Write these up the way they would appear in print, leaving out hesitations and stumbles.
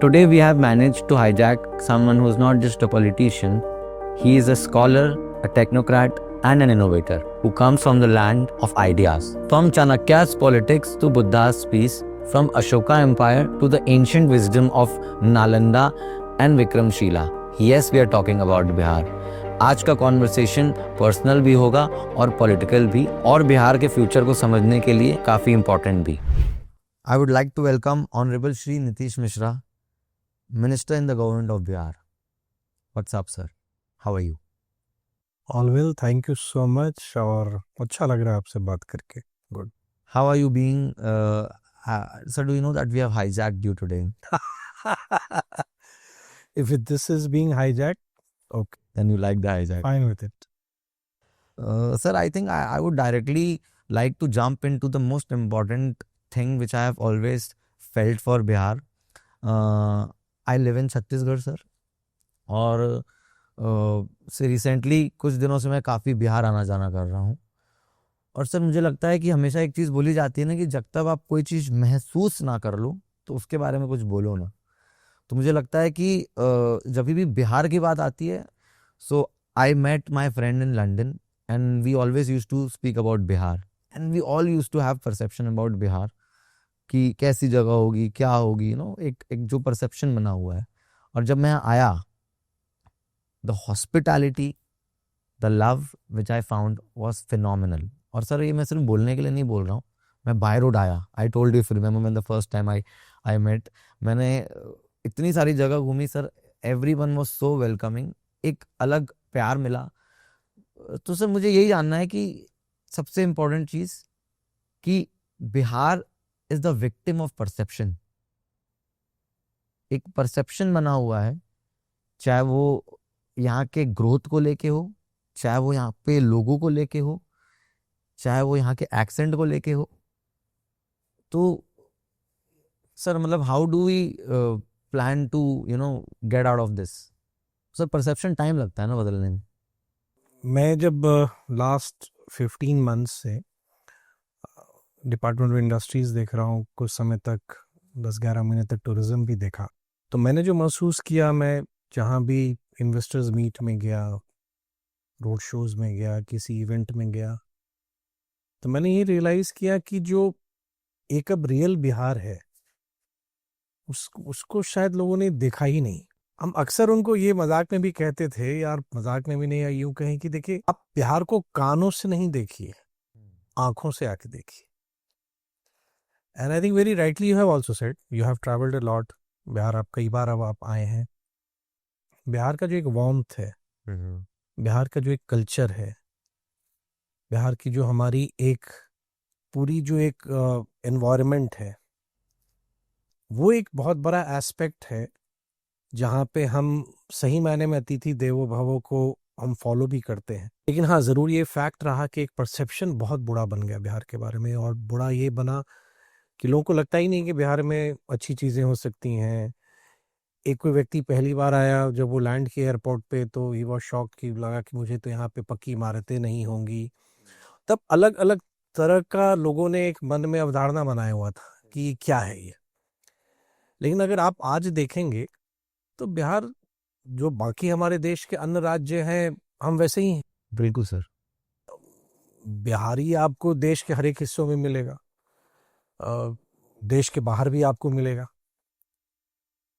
Today we have managed to hijack someone who's not just a politician, he is a scholar, a technocrat, and an innovator who comes from the land of ideas. From Chanakya's politics to Buddha's peace, from Ashoka Empire to the ancient wisdom of Nalanda and Vikramshila. Yes, we are talking about Bihar. आज का conversation personal भी होगा और political भी, और बिहार के future को समझने के लिए काफ़ी इम्पोर्टेंट भी. I would like to welcome Honorable Shri Nitish Mishra, Minister in the Government of Bihar. What's up, sir? How are you? All well, thank you so much. और अच्छा लग रहा है आपसे बात करके. Good. How are you being? Sir, do you know that we have hijacked you today? This is being hijacked, okay. Then you like the hijack? Fine with it. Sir, I think I would directly like to jump into the most important thing which I have always felt for Bihar. I live in Chhattisgarh, sir. और से recently कुछ दिनों से मैं काफ़ी बिहार आना जाना कर रहा हूँ. और सर मुझे लगता है कि हमेशा एक चीज़ बोली जाती है ना कि जब तक आप कोई चीज़ महसूस ना कर लो तो उसके बारे में कुछ बोलो ना. तो मुझे लगता है कि जब भी बिहार की बात आती है, so I met my friend in London and we always use to speak about Bihar and we all use to have perception about Bihar कि कैसी जगह होगी, क्या होगी, एक जो परसेप्शन बना हुआ है. और जब मैं आया, the hospitality, the love which I found was phenomenal. और सर ये मैं सिर्फ बोलने के लिए नहीं बोल रहा हूँ, मैं बाय रोड आया. I told you, remember when the first time I met, मैंने इतनी सारी जगह घूमी sir. Everyone was so welcoming, एक अलग प्यार मिला. तो सर मुझे यही जानना है कि सबसे इम्पोर्टेंट चीज़ कि Bihar is the victim of perception. एक परसेप्शन बना हुआ है, चाहे वो यहाँ के ग्रोथ को लेके हो, चाहे वो यहाँ पे लोगों को लेके हो, चाहे वो यहाँ के एक्सेंट को लेके हो. तो सर मतलब how do we plan to get out of this? Sir perception time लगता है ना बदलने में. मैं जब लास्ट 15 मंथ्स से डिपार्टमेंट ऑफ इंडस्ट्रीज देख रहा हूँ, कुछ समय तक 10-11 महीने तक टूरिज्म भी देखा, तो मैंने जो महसूस किया, मैं जहाँ भी इन्वेस्टर्स मीट में गया, रोड शोज में गया, किसी इवेंट में गया, तो मैंने ये रियलाइज़ किया कि जो एक अब रियल बिहार है उसको शायद लोगों ने देखा ही नहीं. हम अक्सर उनको ये मजाक में भी कहते थे, यार मजाक में भी नहीं, या यूं कहें कि देखिए आप बिहार को कानों से नहीं देखिए, आंखों से आके देखिए. And I think very rightly you have also said, you have travelled a lot. Bihar आप कई बार अब आप आए हैं. बिहार का जो एक वार्मथ है, बिहार का जो एक कल्चर है, बिहार की जो हमारी एक पूरी जो एक एनवायरनमेंट है, वो एक बहुत बड़ा एस्पेक्ट है जहाँ पे हम सही मायने में अतिथि देवो भवो को हम फॉलो भी करते हैं. लेकिन हाँ, ज़रूर ये फैक्ट रहा कि एक परसेप्शन बहुत बुरा बन गया बिहार के बारे में. और बुरा ये बना कि लोगों को लगता ही नहीं कि बिहार में अच्छी चीज़ें हो सकती हैं. एक कोई व्यक्ति पहली बार आया, जब वो लैंड किया एयरपोर्ट पे, तो ही वॉज शॉक कि लगा कि मुझे तो यहाँ पे पक्की इमारतें नहीं होंगी. तब अलग अलग तरह का लोगों ने एक मन में अवधारणा बनाया हुआ था कि क्या है ये. लेकिन अगर आप आज देखेंगे तो बिहार जो बाकी हमारे देश के अन्य राज्य हैं, हम वैसे ही हैं. बिल्कुल सर. बिहारी आपको देश के हर एक हिस्सों में मिलेगा, देश के बाहर भी आपको मिलेगा.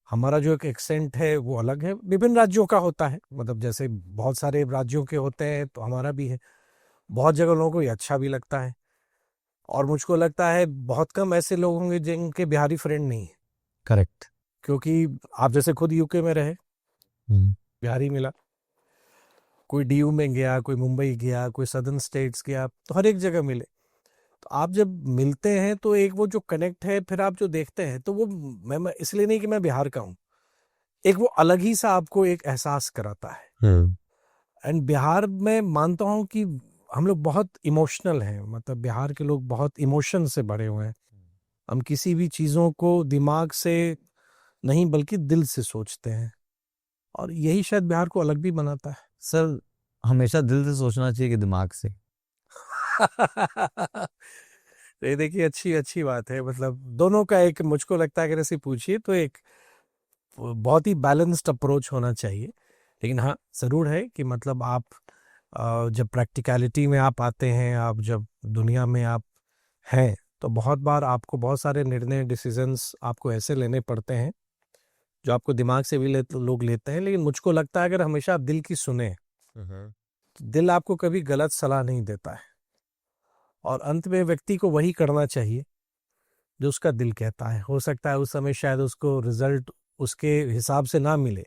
हमारा जो एक एक्सेंट है वो अलग है, विभिन्न राज्यों का होता है. मतलब जैसे बहुत सारे राज्यों के होते हैं तो हमारा भी है. बहुत जगह लोगों को ये अच्छा भी लगता है, और मुझको लगता है बहुत कम ऐसे लोग होंगे जिनके बिहारी फ्रेंड नहीं है. करेक्ट. क्योंकि आप जैसे खुद यूके में रहे, बिहारी मिला. कोई डीयू में गया, कोई मुंबई गया, कोई सदर्न स्टेट्स गया, तो हर एक जगह मिले. तो आप जब मिलते हैं तो एक वो जो कनेक्ट है, फिर आप जो देखते हैं, तो वो मैं इसलिए नहीं कि मैं बिहार का हूँ, एक वो अलग ही सा आपको एक एहसास कराता है. एंड बिहार में मानता हूँ कि हम लोग बहुत इमोशनल हैं. मतलब बिहार के लोग बहुत इमोशन से भरे हुए हैं. हम किसी भी चीज़ों को दिमाग से नहीं बल्कि दिल से सोचते हैं, और यही शायद बिहार को अलग भी बनाता है. सर हमेशा दिल से सोचना चाहिए कि दिमाग से. ये देखिए अच्छी बात है. मतलब दोनों का एक, मुझको लगता है अगर ऐसे पूछिए तो एक बहुत ही बैलेंस्ड अप्रोच होना चाहिए। लेकिन हाँ, ज़रूर है कि मतलब आप जब प्रैक्टिकलिटी में आप आते हैं, आप जब दुनिया में आप हैं, तो बहुत बार आपको बहुत सारे निर्णय, डिसीजंस आपको ऐसे लेने पड़ते हैं जो आपको दिमाग से भी लोग लेते हैं। लेकिन मुझको लगता है अगर हमेशा आप दिल की सुने, तो दिल आपको कभी गलत सलाह नहीं देता है, और अंत में व्यक्ति को वही करना चाहिए जो उसका दिल कहता है। हो सकता है उस समय शायद उसको रिजल्ट उसके हिसाब से ना मिले,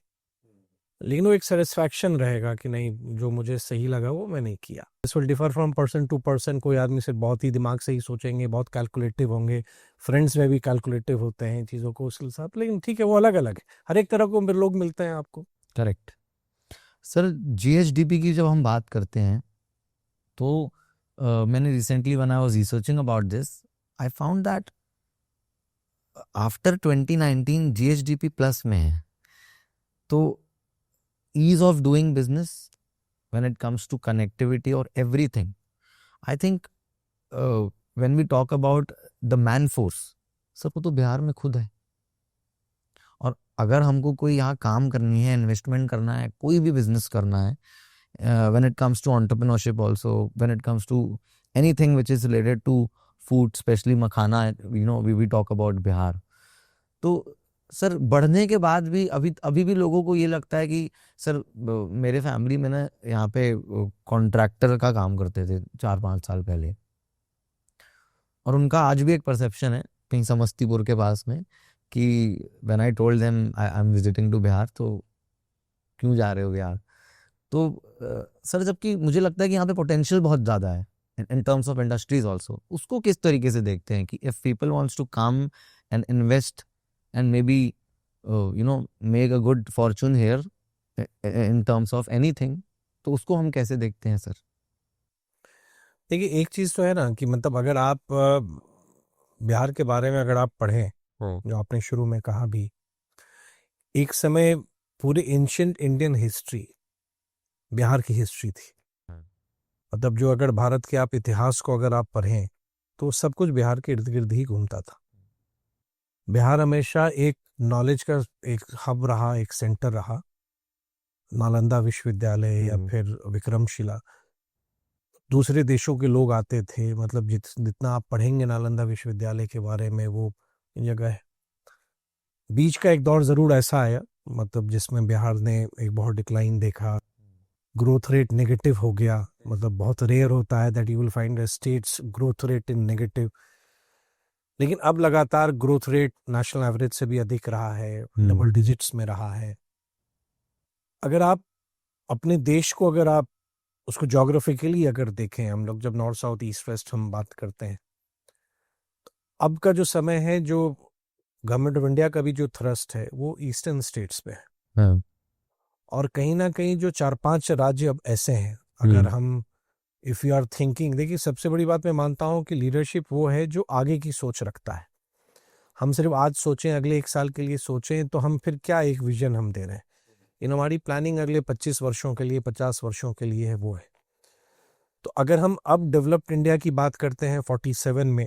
लेकिन वो एक सेटिस्फैक्शन रहेगा कि नहीं, जो मुझे सही लगा वो मैंने किया। This will differ from person to person. कोई आदमी सिर्फ बहुत ही दिमाग से ही सोचेंगे, बहुत कैलकुलेटिव होंगे, फ्रेंड्स में भी कैलकुलेटिव होते हैं चीज़ों को उस हिसाब, लेकिन ठीक है, वो अलग अलग है। हर एक तरह को लोग मिलते हैं आपको। करेक्ट। सर, जीएचडीपी की जब हम बात करते हैं तो मैंने recently when I was researching about this, I found that after 2019 GHDP plus में है। तो ease of doing business when it comes to connectivity और everything, I think when we talk about the man force, sir वो तो बिहार में खुद है। और अगर हमको कोई यहाँ काम करनी है, इन्वेस्टमेंट करना है, कोई भी बिजनेस करना है, when it comes to entrepreneurship also, when it comes to anything which is related to food, especially makhana, we talk about Bihar. तो सर बढ़ने के बाद भी अभी भी लोगों को ये लगता है कि सर, मेरे फैमिली में ना यहाँ पे कॉन्ट्रैक्टर का काम करते थे 4-5 साल पहले, और उनका आज भी एक परसेप्शन है कहीं समस्तीपुर के पास में कि when I told them I am visiting to Bihar, तो क्यों जा रहे हो बिहार। तो सर, जबकि मुझे लगता है कि यहाँ पे पोटेंशियल बहुत ज़्यादा है in terms of industries also. उसको किस तरीके से देखते हैं कि if people wants to come and invest and maybe make a good fortune here in terms of anything, तो उसको हम कैसे देखते हैं सर? देखिए, एक चीज़ तो है ना कि मतलब अगर आप बिहार के बारे में अगर आप पढ़ें, जो आपने शुरू में कहा भी, एक समय पूरे एंशिएंट इंडियन हिस्ट्री बिहार की हिस्ट्री थी। मतलब जो अगर भारत के आप इतिहास को अगर आप पढ़ें, तो सब कुछ बिहार के इर्द गिर्द ही घूमता था। बिहार हमेशा एक नॉलेज का एक हब रहा, एक सेंटर रहा। नालंदा विश्वविद्यालय या फिर विक्रमशिला, दूसरे देशों के लोग आते थे। मतलब जितना आप पढ़ेंगे नालंदा विश्वविद्यालय के बारे में, वो जगह है। बीच का एक दौर ज़रूर ऐसा आया, मतलब जिसमें बिहार ने एक बहुत डिक्लाइन देखा, ग्रोथ रेट नेगेटिव हो गया। मतलब बहुत रेयर होता है that you will find a states growth rate in negative, लेकिन अब लगातार ग्रोथ रेट नेशनल एवरेज से भी अधिक रहा है, डबल डिजिट्स में रहा है। अगर आप अपने देश को अगर आप उसको जोग्राफिकली अगर देखें, हम लोग जब नॉर्थ साउथ ईस्ट वेस्ट हम बात करते हैं, तो अब का जो समय है, जो गवर्नमेंट ऑफ इंडिया का भी जो थ्रस्ट है वो ईस्टर्न स्टेट्स पे है। और कहीं ना कहीं जो 4-5 राज्य अब ऐसे हैं, अगर हम इफ़ यू आर थिंकिंग, देखिए सबसे बड़ी बात मैं मानता हूँ कि लीडरशिप वो है जो आगे की सोच रखता है। हम सिर्फ आज सोचें, अगले 1 साल के लिए सोचें, तो हम फिर क्या एक विजन हम दे रहे हैं। हमारी प्लानिंग अगले 25 वर्षों के लिए, 50 वर्षों के लिए है, वो है। तो अगर हम अब डेवलप्ड इंडिया की बात करते हैं 47 में,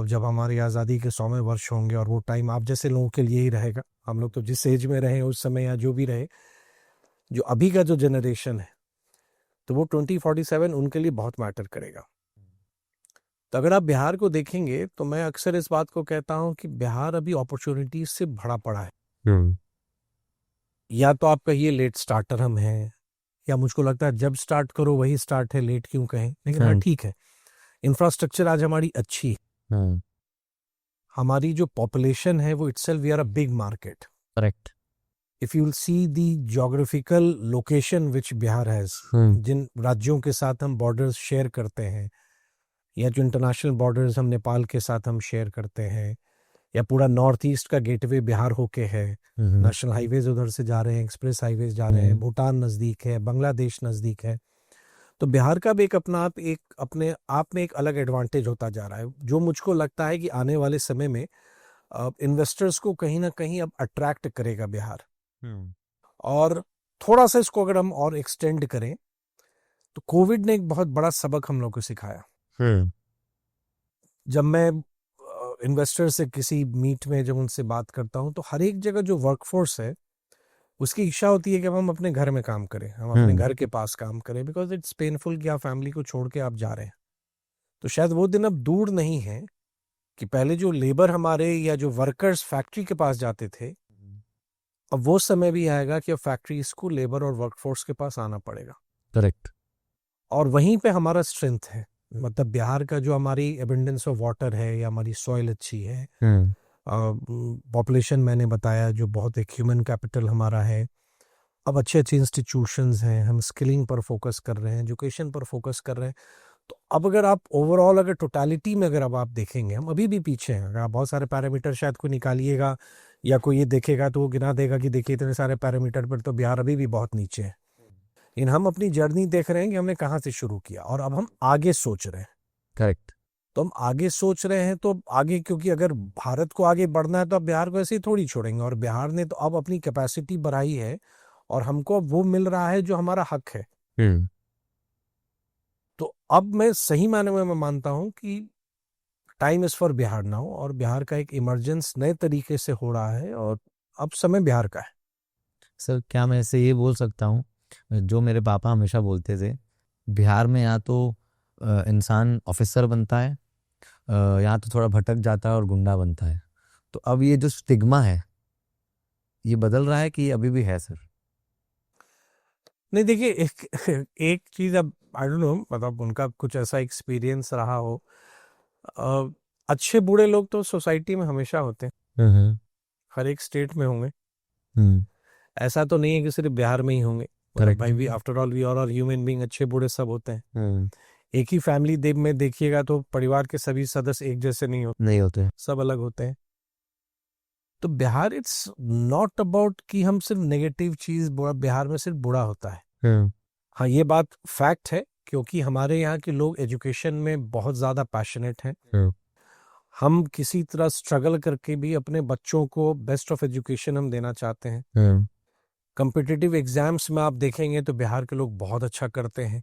जब हमारी आज़ादी के 100वें वर्ष होंगे, और वो टाइम आप जैसे लोगों के लिए ही रहेगा। हम लोग तो जिस एज में रहे उस समय, या जो भी रहे, जो अभी का जो जनरेशन है, तो वो 2047 उनके लिए बहुत मैटर करेगा। तो अगर आप बिहार को देखेंगे, तो मैं अक्सर इस बात को कहता हूं कि बिहार अभी अपॉर्चुनिटीज से भरा पड़ा है। या तो आप कहिए लेट स्टार्टर हम हैं, या मुझको लगता है जब स्टार्ट करो वही स्टार्ट है, लेट क्यों कहें। लेकिन हाँ, ठीक है, इंफ्रास्ट्रक्चर आज हमारी अच्छी है। हमारी जो पॉपुलेशन है वो itself, we are a big market. Correct. If you will see the geographical location which Bihar has, जिन राज्यों के साथ हम बॉर्डर्स शेयर करते हैं, या जो इंटरनेशनल बॉर्डर्स हम नेपाल के साथ हम शेयर करते हैं, या पूरा नॉर्थ ईस्ट का गेटवे बिहार होके है। नेशनल हाईवेज उधर से जा रहे हैं, एक्सप्रेस हाईवेज जा रहे हैं, भूटान नज़दीक है, बांग्लादेश नज़दीक है। तो बिहार का भी एक अपने आप में एक अलग एडवांटेज होता जा रहा है, जो मुझको लगता है कि आने वाले समय में इन्वेस्टर्स को कहीं ना कहीं अब अट्रैक्ट करेगा बिहार। और थोड़ा सा इसको अगर हम और एक्सटेंड करें, तो कोविड ने एक बहुत बड़ा सबक हम लोग को सिखाया। जब मैं इन्वेस्टर से किसी मीट में जब उनसे बात करता हूँ, तो हर एक जगह जो वर्कफोर्स है उसकी इच्छा होती है कि अब हम अपने घर में काम करें, हम अपने घर के पास काम करें, बिकॉज इट्स पेनफुल कि आप फैमिली को छोड़ के आप जा रहे हैं। तो शायद वो दिन अब दूर नहीं है कि पहले जो लेबर हमारे या जो वर्कर्स फैक्ट्री के पास जाते थे, अब वो समय भी आएगा कि अब फैक्ट्रीज को लेबर और वर्कफोर्स के पास आना पड़ेगा। करेक्ट। और वहीं पे हमारा स्ट्रेंथ है, मतलब बिहार का जो हमारी एबंडेंस ऑफ वाटर है या हमारी सॉइल अच्छी है, पॉपुलेशन मैंने बताया जो बहुत एक ह्यूमन कैपिटल हमारा है, अब अच्छे अच्छे इंस्टीट्यूशंस हैं, हम स्किलिंग पर फोकस कर रहे हैं, एजुकेशन पर फोकस कर रहे हैं। तो अब अगर आप ओवरऑल अगर टोटालिटी में अगर अब आप देखेंगे, हम अभी भी पीछे हैं। अगर आप बहुत सारे पैरामीटर शायद कोई निकालिएगा या कोई ये देखेगा तो वो गिना देगा कि देखिए इतने सारे पैरामीटर पर तो बिहार अभी भी बहुत नीचे है। लेकिन हम अपनी जर्नी देख रहे हैं कि हमने कहाँ से शुरू किया और अब हम आगे सोच रहे हैं। करेक्ट। तो हम आगे सोच रहे हैं तो आगे, क्योंकि अगर भारत को आगे बढ़ना है तो अब बिहार को ऐसे ही थोड़ी छोड़ेंगे। और बिहार ने तो अब अपनी कैपेसिटी बढ़ाई है और हमको अब वो मिल रहा है जो हमारा हक है। तो अब मैं सही मायने में मैं मानता हूं कि time is for Bihar now, और बिहार का एक इमरजेंस नए तरीके से हो रहा है और अब समय बिहार का है। सर क्या मैं ऐसे ये बोल सकता हूँ, जो मेरे पापा हमेशा बोलते थे, बिहार में या तो इंसान ऑफिसर बनता है, या तो थोड़ा भटक जाता है और गुंडा बनता है। तो अब ये जो स्टिग्मा है ये बदल रहा है कि ये अभी भी है सर? नहीं देखिए, एक चीज, अब आई डोंट नो, मतलब उनका कुछ ऐसा एक्सपीरियंस रहा हो। अच्छे बुरे लोग तो सोसाइटी में हमेशा होते हैं, हर एक स्टेट में होंगे। ऐसा तो नहीं है कि सिर्फ बिहार में ही होंगे। मतलब भाई, we after all we are human being, अच्छे बुरे सब होते हैं। एक ही फैमिली में देखिएगा तो परिवार के सभी सदस्य एक जैसे नहीं होते, सब अलग होते हैं। तो बिहार, इट्स नॉट अबाउट कि हम सिर्फ नेगेटिव चीज बिहार में सिर्फ बुरा होता है। हाँ, ये बात फैक्ट है, क्योंकि हमारे यहाँ के लोग एजुकेशन में बहुत ज्यादा पैशनेट हैं। हम किसी तरह स्ट्रगल करके भी अपने बच्चों को बेस्ट ऑफ एजुकेशन हम देना चाहते हैं। कॉम्पिटिटिव एग्जाम्स में आप देखेंगे तो बिहार के लोग बहुत अच्छा करते हैं।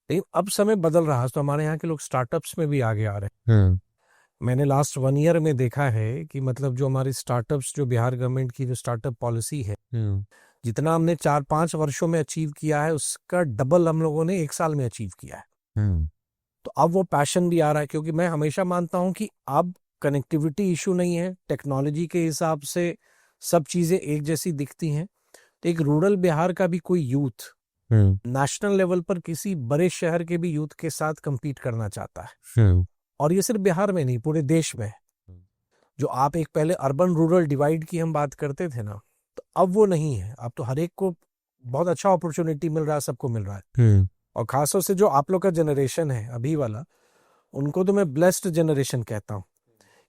लेकिन अब समय बदल रहा है, तो हमारे यहाँ के लोग स्टार्टअप्स में भी आगे आ रहे हैं। मैंने लास्ट 1 ईयर में देखा है कि मतलब जो हमारी स्टार्टअप्स, जो बिहार गवर्नमेंट की जो स्टार्टअप पॉलिसी है, जितना हमने 4-5 वर्षों में अचीव किया है उसका डबल हम लोगों ने 1 साल में अचीव किया है। तो अब वो पैशन भी आ रहा है, क्योंकि मैं हमेशा मानता हूं कि अब कनेक्टिविटी इशू नहीं है, टेक्नोलॉजी के हिसाब से सब चीजें एक जैसी दिखती हैं। तो एक रूरल बिहार का भी कोई यूथ नेशनल लेवल पर किसी बड़े शहर के भी यूथ के साथ compete करना चाहता है। और ये सिर्फ बिहार में नहीं, पूरे देश में। जो आप एक पहले अर्बन रूरल डिवाइड की हम बात करते थे ना, तो अब वो नहीं है। अब तो हर एक को बहुत अच्छा अपॉर्चुनिटी मिल रहा है, सबको मिल रहा है। और खासतौर से जो आप लोग का जनरेशन है अभी वाला, उनको तो मैं ब्लेस्ड जनरेशन कहता हूँ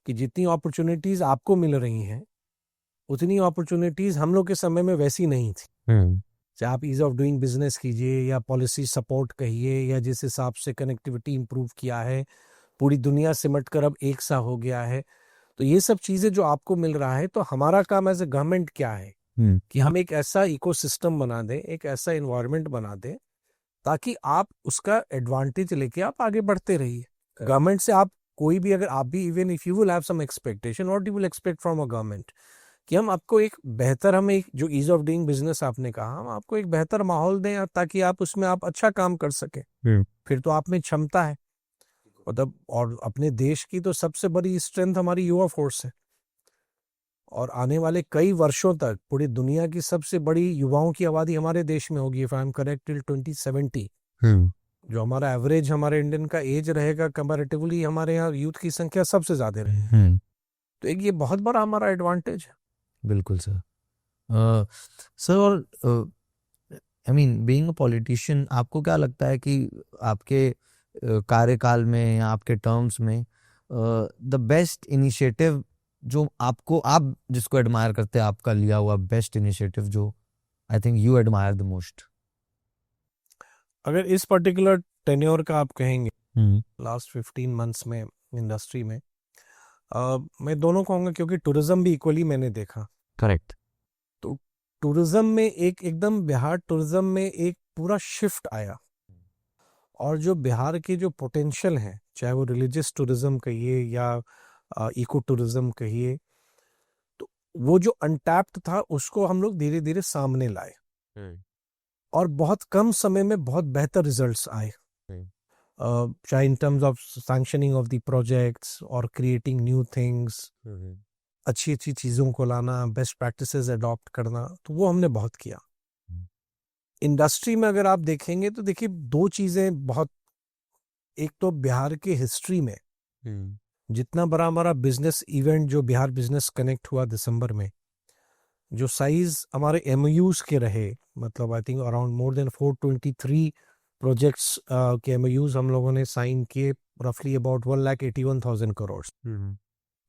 कि जितनी अपॉर्चुनिटीज आपको मिल रही हैं उतनी अपॉर्चुनिटीज हम लोग के समय में वैसी नहीं थी। चाहे आप ईज ऑफ डूइंग बिजनेस कीजिए या पॉलिसी सपोर्ट कहिए, या जिस हिसाब से कनेक्टिविटी इंप्रूव किया है, पूरी दुनिया सिमट कर अब एक सा हो गया है। तो ये सब चीजें जो आपको मिल रहा है, तो हमारा काम एज ए गवर्नमेंट क्या है कि हम एक ऐसा इकोसिस्टम बना दें, एक ऐसा एनवायरनमेंट बना दें ताकि आप उसका एडवांटेज लेके आप आगे बढ़ते रहिए। गवर्नमेंट से आप कोई भी, अगर आप भी, even if you will have some expectation, what you will expect from a government, कि हम आपको एक बेहतर, हम एक जो ईज ऑफ डूइंग बिजनेस आपने कहा, हम आपको एक बेहतर माहौल दें ताकि आप उसमें आप अच्छा काम कर सके। फिर तो आप में क्षमता है, मतलब, और अपने देश की तो सबसे बड़ी स्ट्रेंथ हमारी युवा फोर्स है। और आने वाले कई वर्षों तक पूरी दुनिया की सबसे बड़ी युवाओं की आबादी हमारे देश में होगी, if I am correct, till 2070। जो हमारा एवरेज, हमारे इंडियन का एज रहेगा, कंपैरेटिवली हमारे यहाँ यूथ की संख्या सबसे ज्यादा रहेगी। तो एक ये बहुत बड़ा हमारा एडवांटेज है। बिल्कुल सर। सर, और I mean being a politician, आपको क्या लगता है कि आपके कार्यकाल में या आपके टर्म्स में द बेस्ट इनिशिएटिव जो आपको, आप जिसको एडमायर करते हैं, आपका लिया हुआ बेस्ट इनिशिएटिव जो आई think you admire the most? अगर इस पर्टिकुलर टेन्योर का आप कहेंगे, लास्ट 15 मंथ्स में इंडस्ट्री में, मैं दोनों कहूँगा, क्योंकि टूरिज्म भी इक्वली मैंने देखा। करेक्ट। तो टूरिज्म में एकदम बिहार टूरिज्म में एक पूरा शिफ्ट आया। और जो बिहार के जो पोटेंशियल है, चाहे वो रिलीजियस टूरिज्म कहिए या इको टूरिज्म कहिए, तो वो जो अनटैप्ड था उसको हम लोग धीरे धीरे सामने लाए और बहुत कम समय में बहुत बेहतर रिजल्ट्स आए, चाहे इन terms of sanctioning of the projects और क्रिएटिंग न्यू थिंग्स, अच्छी अच्छी चीज़ों को लाना, बेस्ट प्रैक्टिसेस अडॉप्ट करना, तो वो हमने बहुत किया। इंडस्ट्री में अगर आप देखेंगे तो देखिए दो चीज़ें बहुत, एक तो बिहार के हिस्ट्री में जितना बड़ा हमारा बिजनेस इवेंट जो बिहार बिजनेस कनेक्ट हुआ दिसंबर में, जो साइज हमारे एमओयूज के रहे, मतलब I think around more than 423 projects के एमओयूज हम लोगों ने साइन किए, रफली अबाउट 1,81,000 करोड़।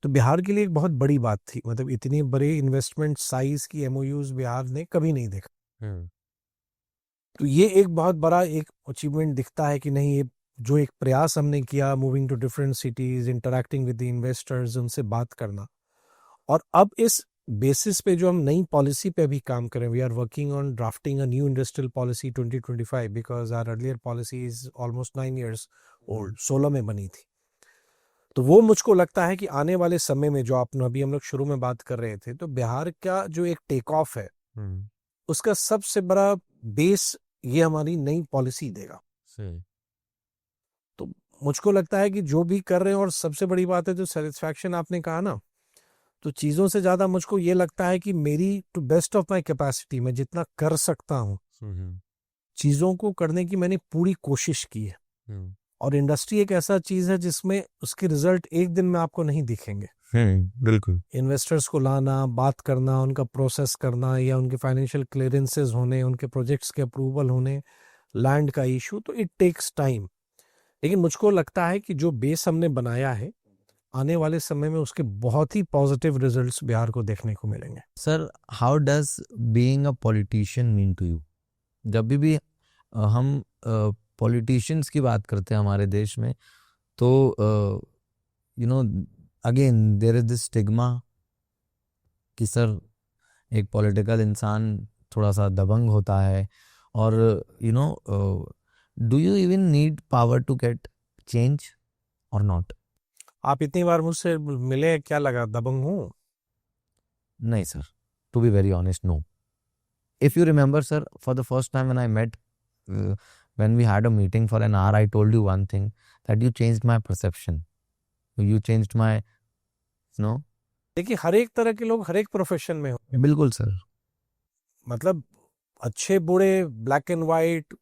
तो बिहार के लिए एक बहुत बड़ी बात थी, मतलब इतनी बड़े इन्वेस्टमेंट साइज की एमओयूज बिहार ने कभी नहीं देखा। तो ये एक बहुत बड़ा एक अचीवमेंट दिखता है कि नहीं, ये जो एक प्रयास हमने किया, moving to different cities, interacting with the investors, उनसे बात करना, और अब इस बेसिस पे जो हम नई पॉलिसी पे अभी काम करें, we are working on drafting a new industrial policy 2025 because our earlier policy is almost 9 years old, 16 में बनी थी। तो वो मुझको लगता है कि आने वाले समय में जो आप अभी हम लोग शुरू में बात कर रहे थे, तो बिहार का जो एक टेक ऑफ है उसका सबसे बड़ा बेस ये हमारी नई पॉलिसी देगा। तो मुझको लगता है कि जो भी कर रहे हैं, और सबसे बड़ी बात है जो सेटिस्फैक्शन आपने कहा ना, तो चीज़ों से ज़्यादा मुझको ये लगता है कि मेरी to best of my capacity मैं जितना कर सकता हूँ चीज़ों को करने की मैंने पूरी कोशिश की है। और इंडस्ट्री एक ऐसा चीज़ है जिसमें उसके रिजल्ट एक दिन में आपको नहीं दिखेंगे। बिल्कुल। इन्वेस्टर्स को लाना, बात करना, उनका प्रोसेस करना, या उनके फाइनेंशियल क्लियरेंसेस होने, उनके प्रोजेक्ट्स के अप्रूवल होने, लैंड का इशू, तो इट टेक्स टाइम। लेकिन मुझको लगता है कि जो बेस हमने बनाया है, आने वाले समय में उसके बहुत ही पॉजिटिव रिजल्ट्स बिहार को देखने को मिलेंगे। Sir, how does being a politician mean to you? जब भी हम पॉलिटिशियंस की बात करते हैं हमारे देश में, तो you know again there is this stigma कि सर एक पॉलिटिकल इंसान थोड़ा सा दबंग होता है, और do you even need power to get change और नॉट? आप इतनी बार मुझसे मिले, क्या लगा दबंग हूँ? नहीं sir, to be very honest, no. If you remember, sir, for the first time when I met, when we had a meeting for an hour, I told you one thing, that you changed my perception. You changed my, देखिए हर एक तरह के लोग हर एक profession में होंगे। बिल्कुल sir. मतलब अच्छे बुरे, ब्लैक एंड वाइट,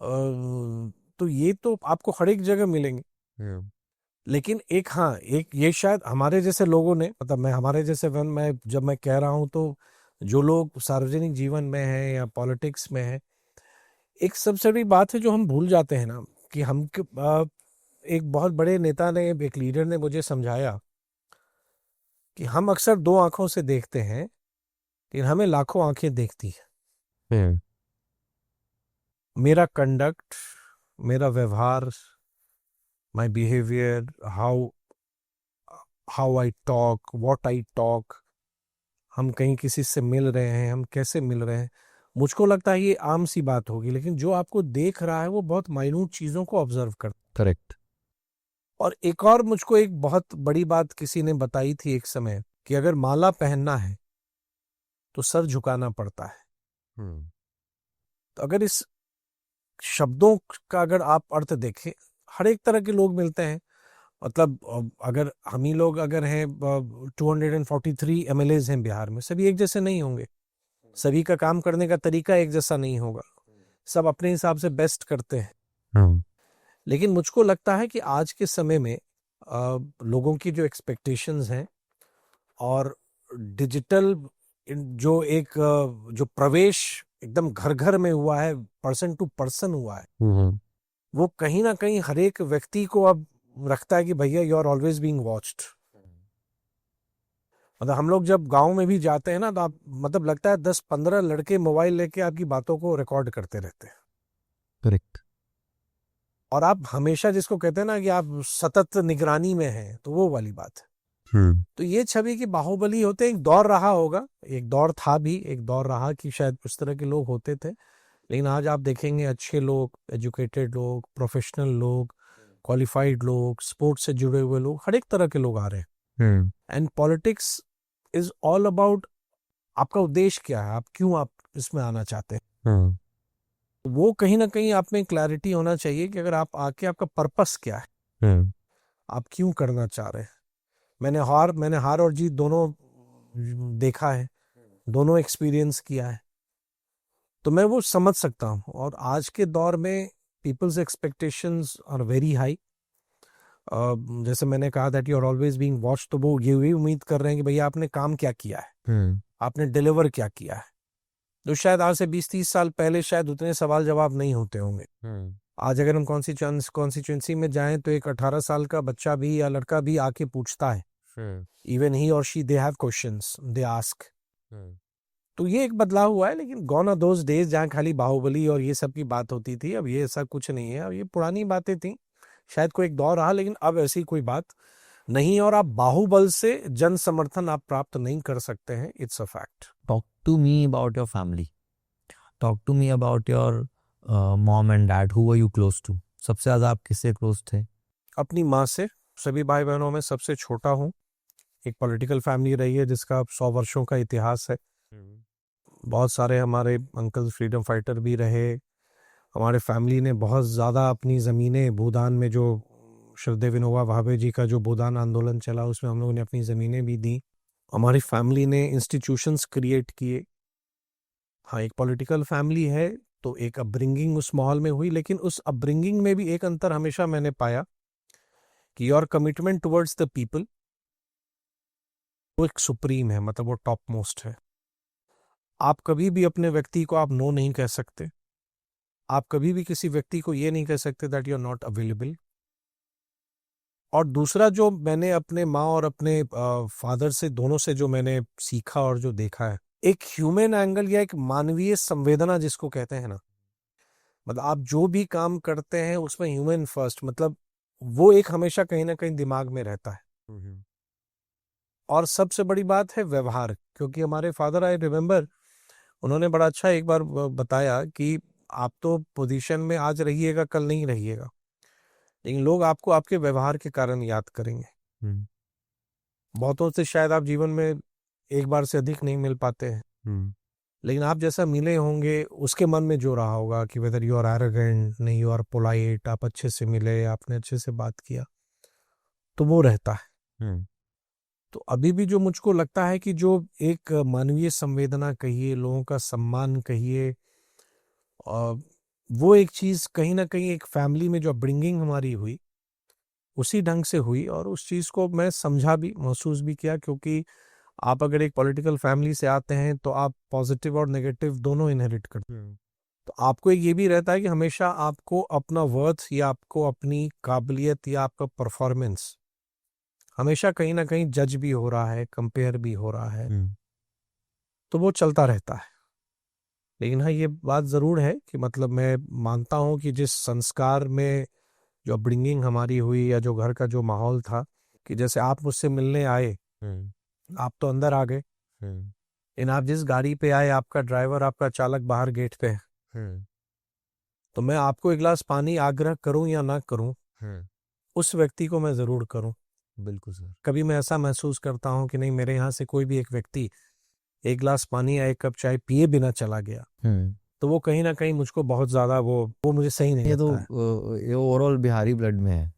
तो ये तो आपको हर एक जगह मिलेंगे। लेकिन एक, हाँ, एक ये शायद हमारे जैसे लोगों ने, मतलब मैं हमारे जैसे मैं जब मैं कह रहा हूँ, तो जो लोग सार्वजनिक जीवन में हैं या पॉलिटिक्स में हैं, एक सबसे बड़ी बात है जो हम भूल जाते हैं ना, कि हम एक बहुत बड़े नेता ने, एक लीडर ने मुझे समझाया कि हम अक्सर दो आंखों से देखते हैं, लेकिन हमें लाखों आंखें देखती है। मेरा कंडक्ट, मेरा व्यवहार, my behaviour, how I talk, what I talk, हम कहीं किसी से मिल रहे हैं, हम कैसे मिल रहे हैं, मुझको लगता है ये आम सी बात होगी, लेकिन जो आपको देख रहा है वो बहुत माइन्यूट चीजों को ऑब्जर्व करता है। करेक्ट। और एक और मुझको एक बहुत बड़ी बात किसी ने बताई थी एक समय, कि अगर माला पहनना है तो सर झुकाना पड़ता है। तो अगर इस शब्दों का अगर आप अर्थ देखें, हर एक तरह के लोग मिलते हैं, मतलब अगर हम ही लोग अगर हैं, 243 MLAs हैं बिहार में, सभी एक जैसे नहीं होंगे, सभी का काम करने का तरीका एक जैसा नहीं होगा, सब अपने हिसाब से बेस्ट करते हैं। लेकिन मुझको लगता है कि आज के समय में लोगों की जो एक्सपेक्टेशंस हैं, और डिजिटल जो एक जो प्रवेश एकदम घर घर में हुआ है, पर्सन टू पर्सन हुआ है, वो कहीं ना कहीं हर एक व्यक्ति को अब रखता है कि भैया you are always being watched. मतलब हम लोग जब गांव में भी जाते हैं ना, तो आप, मतलब लगता है 10-15 लड़के मोबाइल लेके आपकी बातों को रिकॉर्ड करते रहते हैं। करेक्ट। और आप हमेशा, जिसको कहते हैं ना कि आप सतत निगरानी में हैं, तो वो वाली बात है। तो ये छवि की बाहुबली होते, एक दौर रहा होगा, एक दौर था भी, एक दौर रहा कि शायद उस तरह के लोग होते थे, लेकिन आज आप देखेंगे अच्छे लोग, एजुकेटेड लोग, प्रोफेशनल लोग, क्वालिफाइड लोग, स्पोर्ट्स से जुड़े हुए लोग, हर एक तरह के लोग आ रहे हैं। Hmm and politics is all about आपका उद्देश्य क्या है, आप क्यों आप इसमें आना चाहते हैं। हम्म वो कहीं ना कहीं आप में क्लैरिटी होना चाहिए कि अगर आप आके आपका पर्पस क्या है, हम्म आप क्यों करना चाह रहे हैं। मैंने हार और जीत दोनों देखा है, दोनों एक्सपीरियंस किया है, तो मैं वो समझ सकता हूँ। और आज के दौर में people's expectations are very high. जैसे मैंने कहा that you are always being watched, तो वो ये भी उम्मीद कर रहे हैं कि भैया आपने काम क्या किया है, हम्म आपने डिलीवर क्या किया है। तो शायद आज से 20-30 साल पहले शायद उतने सवाल जवाब नहीं होते होंगे। हम्म आज अगर हम कॉन्स्टिट्यूंसी में जाएं तो एक 18 साल का बच्चा भी या लड़का भी आके पूछता है, हम्म इवन ही और she they have questions they ask. Hmm तो ये एक बदलाव हुआ है, लेकिन गॉन आर दोज डेज जहाँ खाली बाहुबली और ये सब की बात होती थी। अब ये ऐसा कुछ नहीं है, अब ये पुरानी बातें थी। शायद कोई एक दौर रहा, लेकिन अब ऐसी कोई बात नहीं। और आप बाहुबल से जन समर्थन आप प्राप्त नहीं कर सकते हैं, it's a fact. Talk to me about your family. Talk to me about your mom and dad. Who were you close to? सबसे ज्यादा आप किससे क्लोज थे? अपनी माँ से। सभी भाई बहनों में सबसे छोटा हूँ। एक पॉलिटिकल फैमिली रही है जिसका 100 वर्षों का इतिहास है। बहुत सारे हमारे अंकल फ्रीडम फाइटर भी रहे। हमारे फैमिली ने बहुत ज़्यादा अपनी ज़मीनें भूदान में, जो श्रद्धेय विनोबा भावे जी का जो भूदान आंदोलन चला उसमें हम लोगों ने अपनी ज़मीनें भी दी। हमारी फैमिली ने इंस्टीट्यूशंस क्रिएट किए। हाँ, एक पॉलिटिकल फैमिली है तो एक अपब्रिंगिंग उस माहौल में हुई, लेकिन उस अपब्रिंगिंग में भी एक अंतर हमेशा मैंने पाया कि your commitment towards the people वो एक सुप्रीम है, मतलब वो टॉप मोस्ट है। आप कभी भी अपने व्यक्ति को आप नो नहीं कह सकते। आप कभी भी किसी व्यक्ति को ये नहीं कह सकते that you are not available. और दूसरा जो मैंने अपने माँ और अपने फादर से, दोनों से जो मैंने सीखा और जो देखा है, एक ह्यूमन एंगल या एक मानवीय संवेदना जिसको कहते हैं ना, मतलब आप जो भी काम करते हैं उसमें ह्यूमन फर्स्ट, मतलब वो एक हमेशा कहीं ना कहीं दिमाग में रहता है। और सबसे बड़ी बात है व्यवहार, क्योंकि हमारे फादर, आई रिमेम्बर, उन्होंने बड़ा अच्छा एक बार बताया कि आप तो पोजीशन में आज रहिएगा, कल नहीं रहिएगा, लेकिन लोग आपको आपके व्यवहार के कारण याद करेंगे। हम्म बहुतों से शायद आप जीवन में एक बार से अधिक नहीं मिल पाते हैं, हम्म लेकिन आप जैसा मिले होंगे उसके मन में जो रहा होगा कि वेदर यू आर एरोगेंट, नहीं यू आर पोलाइट, आप अच्छे से मिले, आपने अच्छे से बात किया, तो वो रहता है। हम्म तो अभी भी जो मुझको लगता है कि जो एक मानवीय संवेदना कहिए, लोगों का सम्मान कहिए, वो एक चीज कहीं ना कहीं एक फैमिली में जो अपब्रिंगिंग हमारी हुई उसी ढंग से हुई। और उस चीज को मैं समझा भी, महसूस भी किया, क्योंकि आप अगर एक पॉलिटिकल फैमिली से आते हैं तो आप पॉजिटिव और नेगेटिव दोनों इनहेरिट करते हैं। तो आपको एक ये भी रहता है कि हमेशा आपको अपना वर्थ या आपको अपनी काबिलियत या आपका परफॉर्मेंस हमेशा कहीं ना कहीं जज भी हो रहा है, कंपेयर भी हो रहा है, तो वो चलता रहता है। लेकिन हाँ, ये बात ज़रूर है कि मतलब मैं मानता हूँ कि जिस संस्कार में जो अपब्रिंगिंग हमारी हुई या जो घर का जो माहौल था, कि जैसे आप मुझसे मिलने आए, आप तो अंदर आ गए, लेकिन आप जिस गाड़ी पे आए, आपका ड्राइवर, आपका चालक बाहर गेट पे है, तो मैं आपको एक गिलास पानी आग्रह करूं या ना करूं, उस व्यक्ति को मैं ज़रूर करूं। बिल्कुल सर। कभी मैं ऐसा महसूस करता हूं कि नहीं, मेरे यहाँ से कोई भी एक व्यक्ति एक गिलास पानी या एक कप चाय पिए बिना चला गया, तो वो कहीं ना कहीं मुझको बहुत ज़्यादा वो मुझे सही नहीं ये तो लगता है। ये ओवरऑल बिहारी ब्लड में है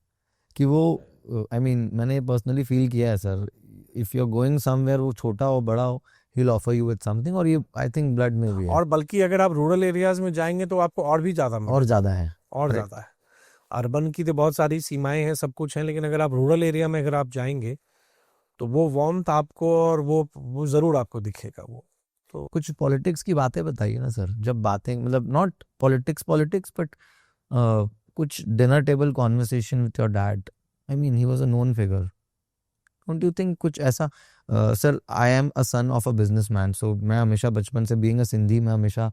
कि वो आई मीन मैंने पर्सनली फील किया है sir. If you are going somewhere, वो छोटा हो बड़ा हो, he will offer you with something, और ये आई थिंक ब्लड में भी है और बल्कि अगर आप रूरल एरियाज में जाएंगे तो आपको और भी ज़्यादा और मिलेगा, ज़्यादा है। और अरे ज़्यादा है। अर्बन की तो बहुत सारी सीमाएं हैं, सब कुछ है, लेकिन अगर आप रूरल एरिया में अगर आप जाएंगे तो वो वार्मथ आपको, और वो ज़रूर आपको दिखेगा वो। तो कुछ पॉलिटिक्स की बातें बताइए ना सर, जब बातें मतलब नॉट पॉलिटिक्स पॉलिटिक्स बट कुछ dinner table conversation with your dad. I mean he was a known figure, don't you think कुछ ऐसा? Sir I am a son of a businessman, so मैं हमेशा बचपन से बीइंग अ सिंधी, मैं हमेशा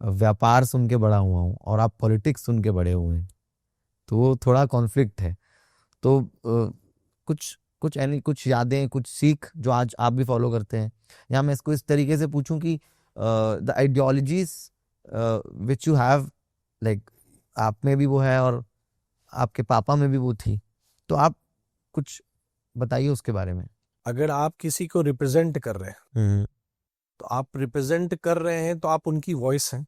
व्यापार सुन के बड़ा हुआ हूँ और आप पॉलिटिक्स सुन के बड़े हुए हैं, तो वो थोड़ा कॉन्फ्लिक्ट है। तो कुछ कुछ यानी कुछ यादें, कुछ सीख जो आज आप भी फॉलो करते हैं, या मैं इसको इस तरीके से पूछूं कि the ideologies which you have, like आप में भी वो है और आपके पापा में भी वो थी, तो आप कुछ बताइए उसके बारे में। अगर आप किसी को रिप्रेजेंट कर रहे हैं तो आप रिप्रेजेंट कर रहे हैं तो आप उनकी वॉइस हैं,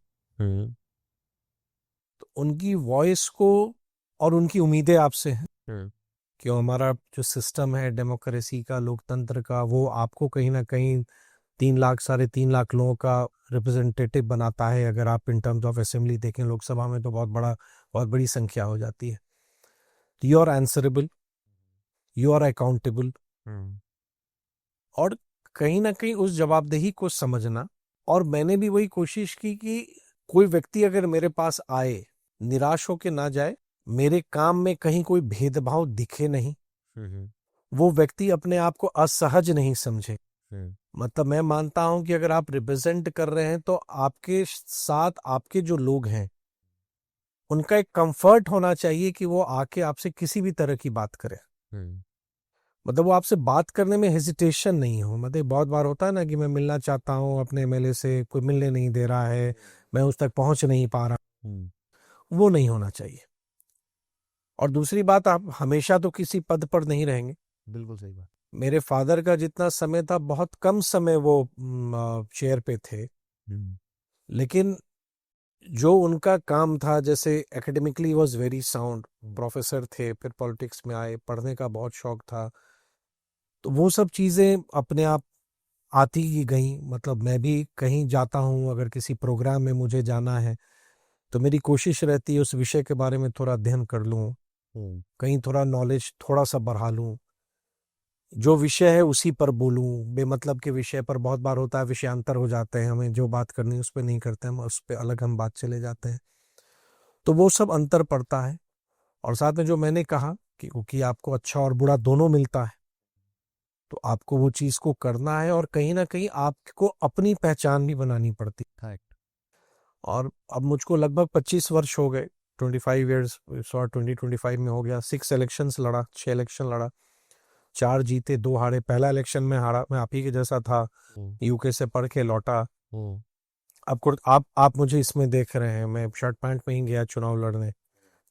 तो उनकी वॉइस को और उनकी उम्मीदें आपसे हैं कि हमारा जो सिस्टम है डेमोक्रेसी का, लोकतंत्र का, वो आपको कहीं ना कहीं 3 लाख 3.5 लाख लोगों का रिप्रेजेंटेटिव बनाता है। अगर आप इन टर्म्स ऑफ असेंबली देखें, लोकसभा में तो बहुत बड़ी संख्या हो जाती है। You are answerable, you are accountable, और कहीं ना कहीं उस जवाबदेही को समझना। और मैंने भी वही कोशिश की कि कोई व्यक्ति अगर मेरे पास आए, निराश होके ना जाए, मेरे काम में कहीं कोई भेदभाव दिखे नहीं, वो व्यक्ति अपने आप को असहज नहीं समझे। मतलब मैं मानता हूं कि अगर आप रिप्रेजेंट कर रहे हैं तो आपके साथ आपके जो लोग हैं उनका एक कंफर्ट होना चाहिए कि वो आके आपसे किसी भी तरह की बात करें। मतलब वो आपसे बात करने में हेजिटेशन नहीं हो। मतलब बहुत बार होता है ना कि मैं मिलना चाहता हूँ अपने एमएलए से, कोई मिलने नहीं दे रहा है, मैं उस तक पहुंच नहीं पा रहा, वो नहीं होना चाहिए। और दूसरी बात, आप हमेशा तो किसी पद पर नहीं रहेंगे। बिल्कुल सही बात। मेरे फादर का जितना समय था, बहुत कम समय वो चेयर पे थे, लेकिन जो उनका काम था, जैसे academically was very sound, professor थे, फिर पॉलिटिक्स में आए, पढ़ने का बहुत शौक था, तो वो सब चीज़ें अपने आप आती ही गई। मतलब मैं भी कहीं जाता हूँ, अगर किसी प्रोग्राम में मुझे जाना है तो मेरी कोशिश रहती है उस विषय के बारे में थोड़ा अध्ययन कर लूँ, कहीं थोड़ा नॉलेज थोड़ा सा बढ़ा लूँ, जो विषय है उसी पर बोलूँ। बेमतलब के विषय पर बहुत बार होता है विषयांतर हो जाते हैं, हमें जो बात करनी है उस पर नहीं करते, हम उस पर अलग हम बात चले जाते हैं, तो वो सब अंतर पड़ता है। और साथ में जो मैंने कहा कि क्योंकि आपको अच्छा और बुरा दोनों मिलता है, तो आपको वो चीज़ को करना है, और कहीं ना कहीं आपको अपनी पहचान भी बनानी पड़ती है। और अब मुझको लगभग 25 वर्ष हो गए, 25 ईयर्स, 2025 में हो गया। 6 इलेक्शन लड़ा, 4 जीते 2 हारे। पहला इलेक्शन में हारा, मैं आप ही के जैसा था, यूके से पढ़ के लौटा। आप मुझे इसमें देख रहे हैं, मैं शर्ट पैंट में ही गया चुनाव लड़ने।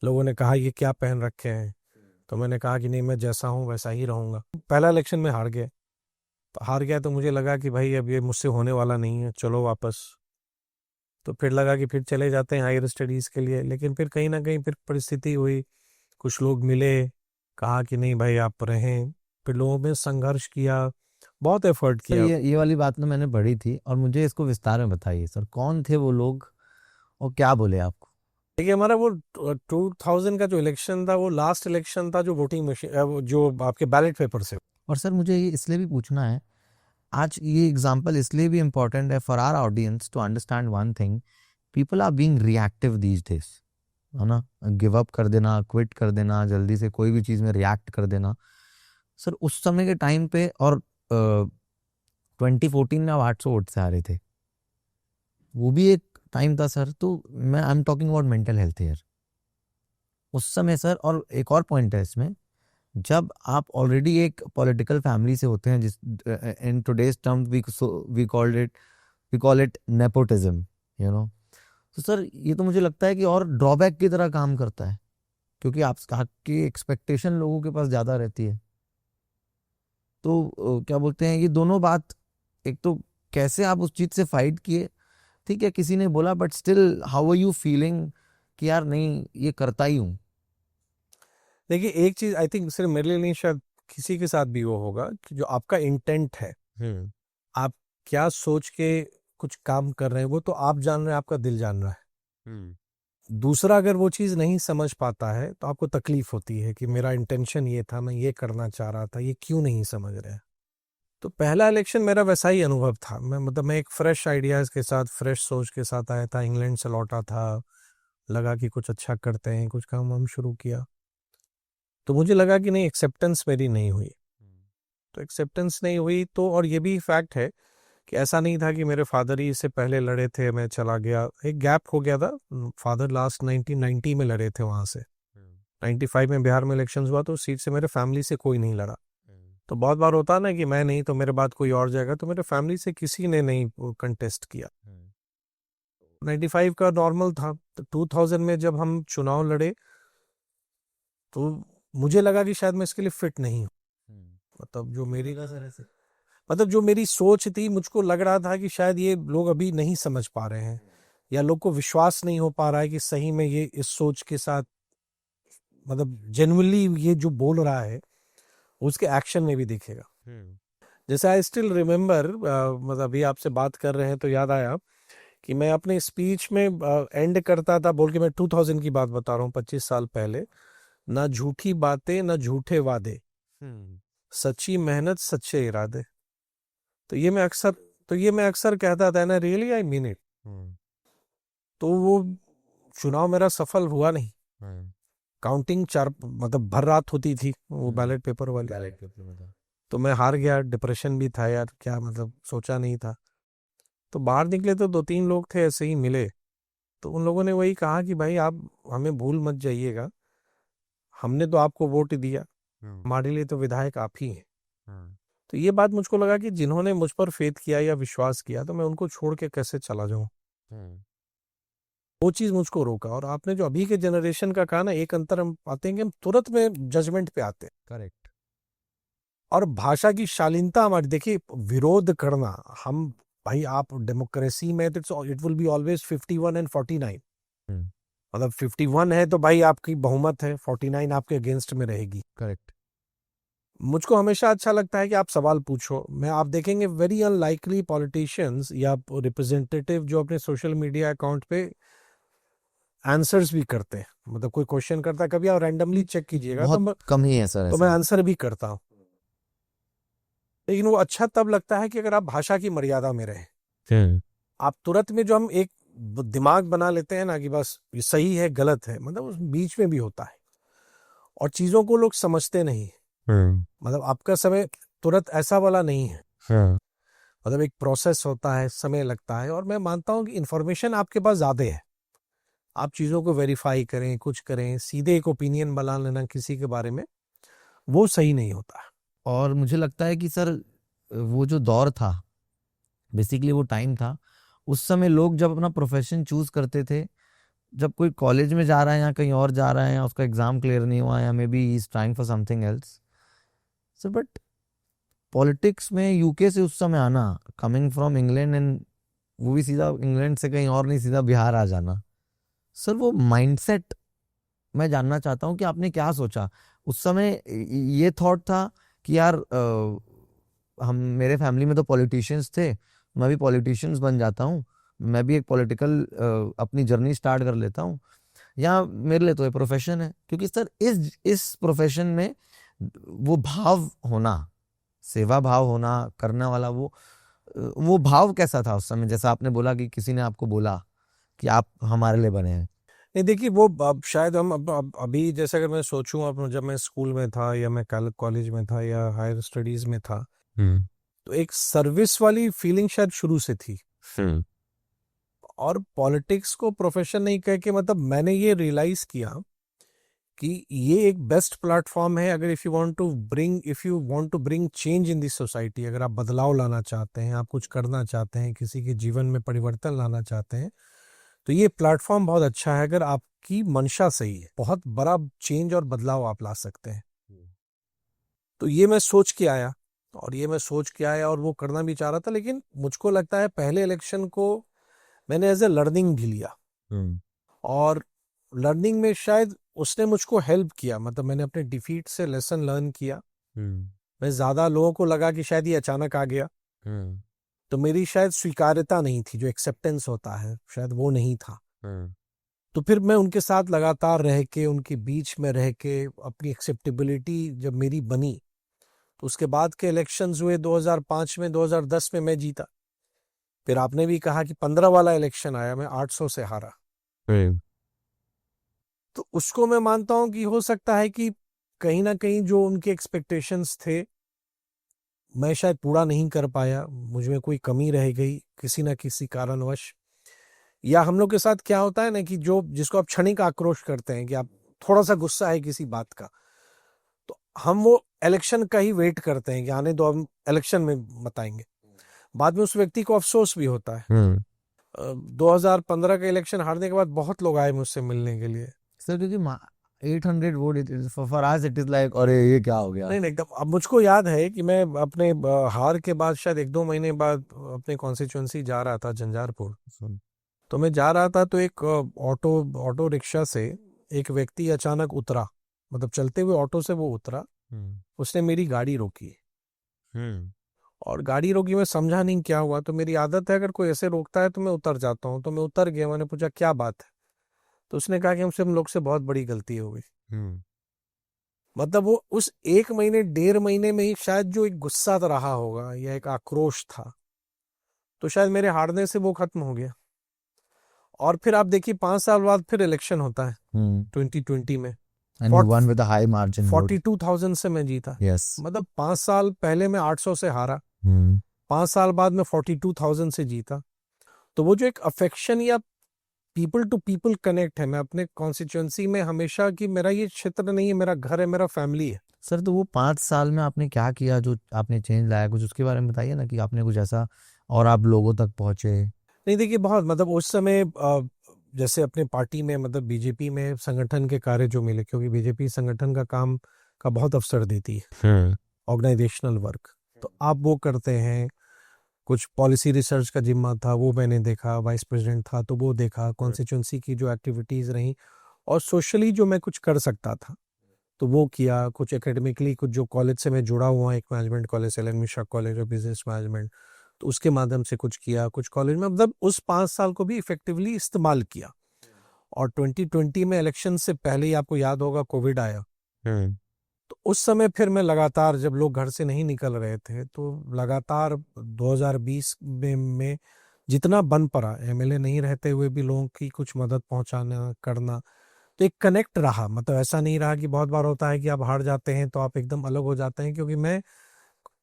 लोगों ने कहा ये क्या पहन रखे हैं, तो मैंने कहा कि नहीं, मैं जैसा हूँ वैसा ही रहूंगा। पहला इलेक्शन में हार गया तो मुझे लगा कि भाई अब ये मुझसे होने वाला नहीं है, चलो वापस। तो फिर लगा कि फिर चले जाते हैं हायर स्टडीज़ के लिए, लेकिन फिर कहीं ना कहीं फिर परिस्थिति हुई, कुछ लोग मिले, कहा कि नहीं भाई आप रहें। फिर लोगों में संघर्ष किया, बहुत एफर्ट सर किया। ये वाली बात ना मैंने पढ़ी थी, और मुझे इसको विस्तार में बताइए सर, कौन थे वो लोग और क्या बोले आपको? देखिए, हमारा वो 2000 का जो इलेक्शन था, वो लास्ट इलेक्शन था जो वोटिंग मशीन, जो आपके बैलेट पेपर से। और सर मुझे ये इसलिए भी पूछना है, आज ये एग्जाम्पल इसलिए भी इम्पोर्टेंट है for our audience to understand one thing, people are being reactive these days, है ना? गिव अप कर देना, क्विट कर देना, जल्दी से कोई भी चीज़ में रिएक्ट कर देना। सर उस समय के टाइम पे, और 2014 में आप 800 वोट से आ रहे थे, वो भी एक टाइम था सर। तो मैं I am talking about mental health here उस समय सर। और एक और पॉइंट है इसमें, जब आप ऑलरेडी एक पॉलिटिकल फैमिली से होते हैं, जिस in today's term we call it nepotism, you know. तो सर ये तो मुझे लगता है कि और ड्रॉबैक की तरह काम करता है, क्योंकि आपकी एक्सपेक्टेशन लोगों के पास ज़्यादा रहती है। तो क्या बोलते हैं, ये दोनों बात, एक तो कैसे आप उस चीज़ से फाइट किए, ठीक है किसी ने बोला, but still how are you feeling कि यार नहीं, ये करता ही हूँ। देखिए, एक चीज आई थिंक सिर्फ मेरे लिए नहीं, शायद किसी के साथ भी वो होगा, कि जो आपका इंटेंट है, आप क्या सोच के कुछ काम कर रहे हैं, वो तो आप जान रहे हैं, आपका दिल जान रहा है। दूसरा अगर वो चीज नहीं समझ पाता है तो आपको तकलीफ होती है कि मेरा इंटेंशन ये था, मैं ये करना चाह रहा था, ये क्यों नहीं समझ रहे। तो पहला इलेक्शन मेरा वैसा ही अनुभव था। मैं एक फ्रेश आइडियाज के साथ, फ्रेश सोच के साथ आया था, इंग्लैंड से लौटा था, लगा कि कुछ अच्छा करते हैं, कुछ काम हम शुरू किया। तो मुझे लगा कि नहीं, एक्सेप्टेंस मेरी नहीं हुई। तो एक्सेप्टेंस नहीं हुई तो, और ये भी फैक्ट है कि ऐसा नहीं था कि मेरे फादर ही इससे पहले लड़े थे, मैं चला गया, एक गैप हो गया था। फादर लास्ट 1990 में लड़े थे वहां से। 95 में बिहार में इलेक्शन हुआ, तो सीट से मेरे फैमिली से कोई नहीं लड़ा। तो बहुत बार होता ना कि मैं नहीं तो मेरे बाद कोई और जाएगा, तो मेरे फैमिली से किसी ने नहीं कंटेस्ट किया। 95 का नॉर्मल था। तो 2000 में जब हम चुनाव लड़े, तो मुझे लगा कि शायद मैं इसके लिए फिट नहीं हूँ। मतलब जो मेरी सर ऐसे मतलब जो मेरी सोच थी, मुझको लग रहा था कि शायद ये लोग अभी नहीं समझ पा रहे हैं, या लोग को विश्वास नहीं हो पा रहा है कि सही में ये इस सोच के साथ, मतलब जेन्युइनली ये जो बोल रहा है उसके एक्शन में भी दिखेगा। जैसे आई स्टिल रिमेम्बर, मतलब अभी आपसे बात कर रहे हैं तो याद आया कि मैं अपने स्पीच में एंड करता था बोल के, मैं 2000 की बात बता रहा हूँ, 25 साल पहले, ना झूठी बातें ना झूठे वादे, सच्ची मेहनत सच्चे इरादे। तो ये मैं अक्सर तो ये मैं अक्सर कहता था ना, रियली आई मीन इट। तो वो चुनाव मेरा सफल हुआ नहीं। काउंटिंग चार मतलब भर रात होती थी वो बैलेट पेपर वाली। बैलेट पेपर में था। तो मैं हार गया, डिप्रेशन भी था यार, क्या मतलब सोचा नहीं था। तो बाहर निकले तो 2-3 लोग थे ऐसे ही मिले, तो उन लोगों ने वही कहा कि भाई आप हमें भूल मत जाइएगा, हमने तो आपको वोट दिया, हमारे लिए तो विधायक आप ही हैं। तो ये बात मुझको लगा कि जिन्होंने मुझ पर फेथ किया या विश्वास किया, तो मैं उनको छोड़ के कैसे चला जाऊं। वो चीज मुझको रोका। और आपने जो अभी के जनरेशन का कहा ना, एक अंतर हम पाते हैं कि हम तुरंत में जजमेंट पे आते हैं। करेक्ट। और भाषा की शालीनता हमारी, देखिए विरोध करना, हम भाई आप डेमोक्रेसी में तो it will be always 51 and 49। मतलब 51 है तो भाई आपकी बहुमत है, 49 आपके अगेंस्ट में रहेगी। करेक्ट। मुझको हमेशा अच्छा लगता है कि आप सवाल पूछो। मैं आप देखेंगे वेरी अनलाइकली पॉलिटिशियंस या रिप्रेजेंटेटिव जो अपने सोशल मीडिया अकाउंट पे आंसर्स भी करते हैं। मतलब कोई क्वेश्चन करता है, कभी आप रैंडमली चेक कीजिएगा तो बहुत कम ही है सर मैं ऐसे। आंसर भी करता हूँ। लेकिन वो अच्छा तब लगता है कि अगर आप भाषा की मर्यादा में रहे। आप तुरंत में जो हम एक दिमाग बना लेते हैं ना कि बस ये सही है गलत है, मतलब उस बीच में भी होता है, और चीजों को लोग समझते नहीं। मतलब आपका समय तुरंत ऐसा वाला नहीं है। मतलब एक प्रोसेस होता है, समय लगता है। और मैं मानता हूं कि इंफॉर्मेशन आपके पास ज्यादा है, आप चीजों को वेरीफाई करें, कुछ करें, सीधे एक ओपिनियन बना लेना किसी के बारे में, वो सही नहीं होता। और मुझे लगता है कि सर वो जो दौर था, बेसिकली वो टाइम था, उस समय लोग जब अपना प्रोफेशन चूज करते थे, जब कोई कॉलेज में जा रहा है या कहीं और जा रहा है या उसका एग्जाम क्लियर नहीं हुआ या may be he is trying for something else, sir but politics में यूके से उस समय आना, कमिंग फ्रॉम इंग्लैंड, एंड वो भी सीधा इंग्लैंड से कहीं और नहीं, सीधा बिहार आ जाना, सर वो माइंडसेट मैं जानना चाहता हूँ कि आपने क्या सोचा उस समय। ये थॉट था कि यार हम मेरे फैमिली में तो पॉलिटिशियंस थे, मैं भी पॉलिटिशियंस बन जाता हूँ, मैं भी एक पॉलिटिकल अपनी जर्नी स्टार्ट कर लेता हूँ, या मेरे लिए तो ये प्रोफेशन है। क्योंकि सर इस प्रोफेशन में वो भाव होना, सेवा भाव होना, करने वाला वो भाव कैसा था उस समय, जैसा आपने बोला कि किसी ने आपको बोला कि आप हमारे लिए बने हैं। नहीं देखिए, वो अब शायद हम अभी जैसे अगर मैं सोचूं, अब जब मैं स्कूल में था या मैं कॉलेज में था या हायर स्टडीज में था, तो एक सर्विस वाली फीलिंग शायद शुरू से थी। और पॉलिटिक्स को प्रोफेशन नहीं कह के, मतलब मैंने ये रियलाइज किया कि ये एक बेस्ट प्लेटफॉर्म है अगर if you want to bring change in this society. अगर आप बदलाव लाना चाहते हैं, आप कुछ करना चाहते हैं, किसी के जीवन में परिवर्तन लाना चाहते हैं, तो ये प्लेटफॉर्म बहुत अच्छा है। अगर आपकी मंशा सही है, बहुत बड़ा चेंज और बदलाव आप ला सकते हैं। तो ये मैं सोच के आया, और वो करना भी चाह रहा था। लेकिन मुझको लगता है पहले इलेक्शन को मैंने एज ए लर्निंग भी लिया, और लर्निंग में शायद उसने मुझको हेल्प किया। मतलब मैंने अपने डिफीट से लेसन लर्न किया। मैं ज्यादा लोगों को लगा कि शायद ये अचानक आ गया, तो मेरी शायद स्वीकार्यता नहीं थी, जो एक्सेप्टेंस होता है शायद वो नहीं था। तो फिर मैं उनके साथ लगातार रह के, उनके बीच में रह के, अपनी एक्सेप्टेबिलिटी जब मेरी बनी, तो उसके बाद के इलेक्शंस हुए 2005 में, 2010 में मैं जीता। फिर आपने भी कहा कि 15 वाला इलेक्शन आया, मैं 800 से हारा। तो उसको मैं मानता हूं कि हो सकता है कि कहीं ना कहीं जो उनके एक्सपेक्टेशंस थे, मैं शायद पूरा नहीं कर पाया, मुझ में कोई कमी रह गई किसी ना किसी कारणवश। या हम लोग के साथ क्या होता है ना कि जो जिसको आप क्षणिक आक्रोश करते हैं, कि आप थोड़ा सा गुस्सा है किसी बात का, तो हम वो इलेक्शन का ही वेट करते हैं कि आने दो, हम इलेक्शन में बताएंगे। बाद में उस व्यक्ति को अफसोस भी होता है। 2015 का इलेक्शन हारने के बाद बहुत लोग आए मुझसे मिलने के लिए। सर क्योंकि 800 vote, it is for us it is like अरे ये क्या हो गया. नहीं नहीं, एकदम। अब मुझको याद है कि मैं अपने हार के बाद शायद 1-2 महीने बाद अपने कॉन्स्टिट्यूंसी जा रहा था, झंझारपुर। तो मैं जा रहा था तो एक ऑटो रिक्शा से एक व्यक्ति अचानक उतरा, मतलब चलते हुए ऑटो से वो उतरा। उसने मेरी गाड़ी रोकी और गाड़ी रोकी, मैं समझा नहीं क्या हुआ। तो मेरी आदत है अगर कोई ऐसे रोकता है तो मैं उतर जाता हूँ। तो मैं उतर गया, मैंने पूछा क्या बात है। तो उसने कहा कि हमसे हम लोग से बहुत बड़ी गलती हो गई। मतलब वो उस 1 महीने 1.5 महीने में ही शायद जो एक गुस्सा तो रहा होगा या एक आक्रोश था, तो शायद मेरे हारने से वो खत्म हो गया। और फिर आप देखिए 5 साल बाद फिर इलेक्शन होता है 2020 में, And you won with a high margin vote. 42,000 से मैं जीता। Yes. मतलब 5 साल पहले मैं 800 से हारा, 5 साल बाद में 42,000 से जीता। तो वो जो एक अफेक्शन या पीपल टू पीपल कनेक्ट है, मैं अपने कॉन्स्टिट्यूंसी में हमेशा कि मेरा ये क्षेत्र नहीं है, मेरा घर है, मेरा फैमिली है। सर तो वो 5 साल में आपने क्या किया जो आपने चेंज लाया, कुछ उसके बारे में बताइए ना, कि आपने कुछ ऐसा और आप लोगों तक पहुंचे. नहीं देखिए, बहुत मतलब उस समय जैसे अपने पार्टी में, मतलब बीजेपी में संगठन के कार्य जो मिले, क्योंकि बीजेपी संगठन का काम का बहुत अवसर देती है, ऑर्गेनाइजेशनल वर्क, तो आप वो करते हैं। कुछ पॉलिसी रिसर्च का जिम्मा था, वो मैंने देखा, वाइस प्रेसिडेंट था तो वो देखा, कॉन्स्टिट्यूंसी की जो एक्टिविटीज़ रहीं, और सोशली जो मैं कुछ कर सकता था तो वो किया। कुछ एकेडमिकली, कुछ जो कॉलेज से मैं जुड़ा हुआ, एक management college, Allen Mishra college of business management, तो उसके माध्यम से कुछ किया, कुछ कॉलेज में, मतलब उस 5 साल को भी इफेक्टिवली इस्तेमाल किया। और 2020 में इलेक्शन से पहले ही आपको याद होगा कोविड आया, तो उस समय फिर मैं लगातार, जब लोग घर से नहीं निकल रहे थे, तो लगातार 2020 में जितना बन पड़ा, एमएलए नहीं रहते हुए भी लोगों की कुछ मदद पहुंचाना करना, तो एक कनेक्ट रहा। मतलब ऐसा नहीं रहा कि बहुत बार होता है कि आप हार जाते हैं तो आप एकदम अलग हो जाते हैं, क्योंकि मैं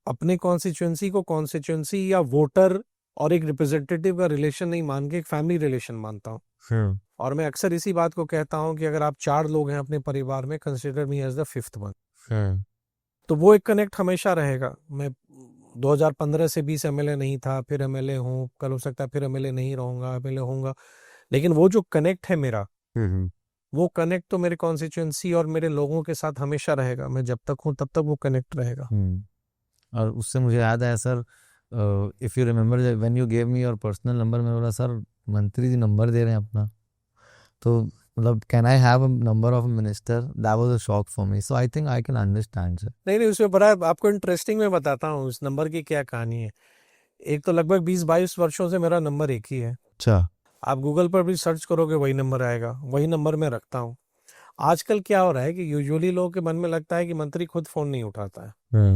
अपने कॉन्स्टिट्यूंसी को कॉन्स्टिट्यूंसी या वोटर और एक रिप्रेजेंटेटिव का रिलेशन नहीं मान के एक फैमिली रिलेशन मानता हूँ। और मैं अक्सर इसी बात को कहता हूँ कि अगर आप 4 लोग हैं अपने परिवार में, consider me as the 5th one. तो वो एक कनेक्ट हमेशा रहेगा। मैं 2015 से 20 एमएलए नहीं था, फिर एमएलए हूँ, कल हो सकता है फिर एमएलए नहीं रहूंगा, एमएलए होऊंगा, लेकिन वो जो कनेक्ट है मेरा, वो कनेक्ट तो मेरे कॉन्स्टिट्यूंसी और मेरे लोगों के साथ हमेशा रहेगा। मैं जब तक हूँ तब तक वो कनेक्ट रहेगा। और उससे मुझे याद आया sir, if you remember when you gave me your personal number, मैं बोला सर मंत्री जी नंबर दे रहे हैं अपना, तो मतलब can I have a number of a minister, that was a shock for me, so I think I can understand sir. नहीं, उसमें बड़ा आपको इंटरेस्टिंग मैं बताता हूँ उस नंबर की क्या कहानी है। एक तो लगभग 20-22 वर्षों से मेरा नंबर एक ही है। अच्छा. आप गूगल पर भी सर्च करोगे वही नंबर आएगा, वही नंबर मैं रखता हूँ। आजकल क्या हो रहा है कि यूजुअली लोगों के मन में लगता है कि मंत्री खुद फोन नहीं उठाता है।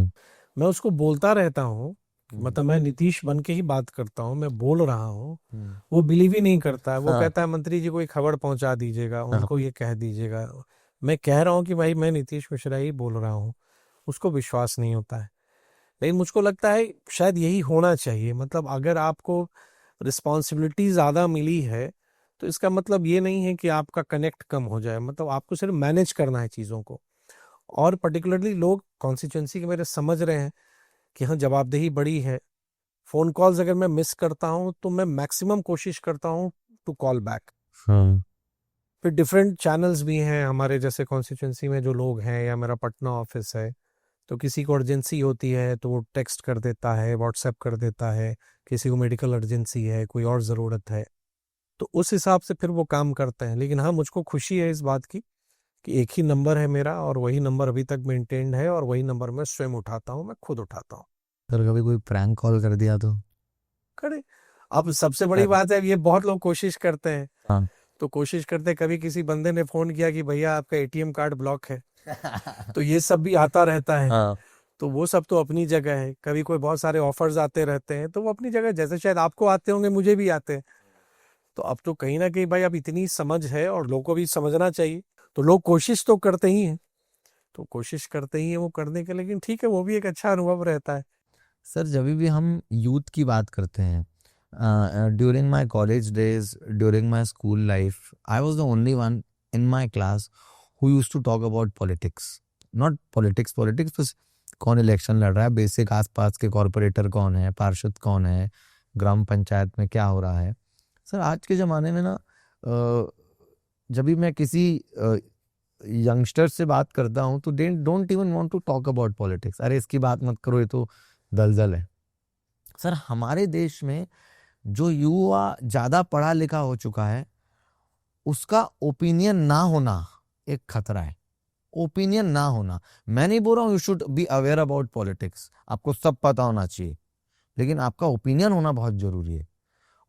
मैं उसको बोलता रहता हूँ, मतलब मैं नीतीश बन के ही बात करता हूँ, मैं बोल रहा हूँ, वो बिलीव ही नहीं करता है। वो कहता है मंत्री जी को एक खबर पहुंचा दीजिएगा, उनको ये कह दीजिएगा। मैं कह रहा हूँ कि भाई मैं नीतीश मिश्रा ही बोल रहा हूँ, उसको विश्वास नहीं होता है। लेकिन मुझको लगता है शायद यही होना चाहिए। मतलब अगर आपको रिस्पॉन्सिबिलिटी ज़्यादा मिली है तो इसका मतलब ये नहीं है कि आपका कनेक्ट कम हो जाए, मतलब आपको सिर्फ मैनेज करना है चीज़ों को। और पर्टिकुलरली लोग कॉन्स्टिट्यूंसी के मेरे समझ रहे हैं कि हाँ जवाबदेही बड़ी है। फ़ोन कॉल्स अगर मैं मिस करता हूँ तो मैं मैक्सिमम कोशिश करता हूँ टू कॉल बैक। फिर डिफरेंट चैनल्स भी हैं हमारे, जैसे कॉन्स्टिट्यूंसी में जो लोग हैं, या मेरा पटना ऑफिस है, तो किसी को अर्जेंसी होती है तो वो टेक्स्ट कर देता है, व्हाट्सएप कर देता है। किसी को मेडिकल अर्जेंसी है, कोई और ज़रूरत है, तो उस हिसाब से फिर वो काम करते हैं। लेकिन हाँ, मुझको खुशी है इस बात की कि एक ही नंबर है मेरा, और वही नंबर अभी तक मेंटेन्ड है, और वही नंबर मैं स्वयं उठाता हूँ, मैं खुद उठाता हूँ। सर कभी कोई प्रैंक कॉल कर दिया तो? करे, अब सबसे बड़ी बात है, ये बहुत लोग कोशिश करते हैं। हाँ. तो कोशिश करते, कभी किसी बंदे ने फोन किया कि भैया आपका एटीएम कार्ड ब्लॉक है, तो ये सब भी आता रहता है। हाँ. तो वो सब तो अपनी जगह है। कभी कोई बहुत सारे ऑफर्स आते रहते हैं, तो वो अपनी जगह, जैसे शायद आपको आते होंगे मुझे भी आते हैं। तो अब तो कहीं ना कहीं भाई अब इतनी समझ है, और लोगों को भी समझना चाहिए, तो लोग कोशिश तो करते ही हैं, तो कोशिश करते ही हैं वो करने के। लेकिन ठीक है, वो भी एक अच्छा अनुभव रहता है। सर जब भी हम यूथ की बात करते हैं, during my college days, during my school life, I was the only one in my class who use to talk about politics. Not politics politics, बस कौन इलेक्शन लड़ रहा है, बेसिक आसपास के कॉरपोरेटर कौन है, पार्षद कौन है, ग्राम पंचायत में क्या हो रहा है. सर आज के ज़माने में ना, जब भी मैं किसी यंगस्टर्स से बात करता हूँ तो they don't even want to talk about politics. अरे इसकी बात मत करो, ये तो दलदल है। सर हमारे देश में जो युवा ज़्यादा पढ़ा लिखा हो चुका है उसका ओपिनियन ना होना एक खतरा है। ओपिनियन ना होना, मैं नहीं बोल रहा हूँ you should be aware about politics, आपको सब पता होना चाहिए, लेकिन आपका ओपिनियन होना बहुत जरूरी है।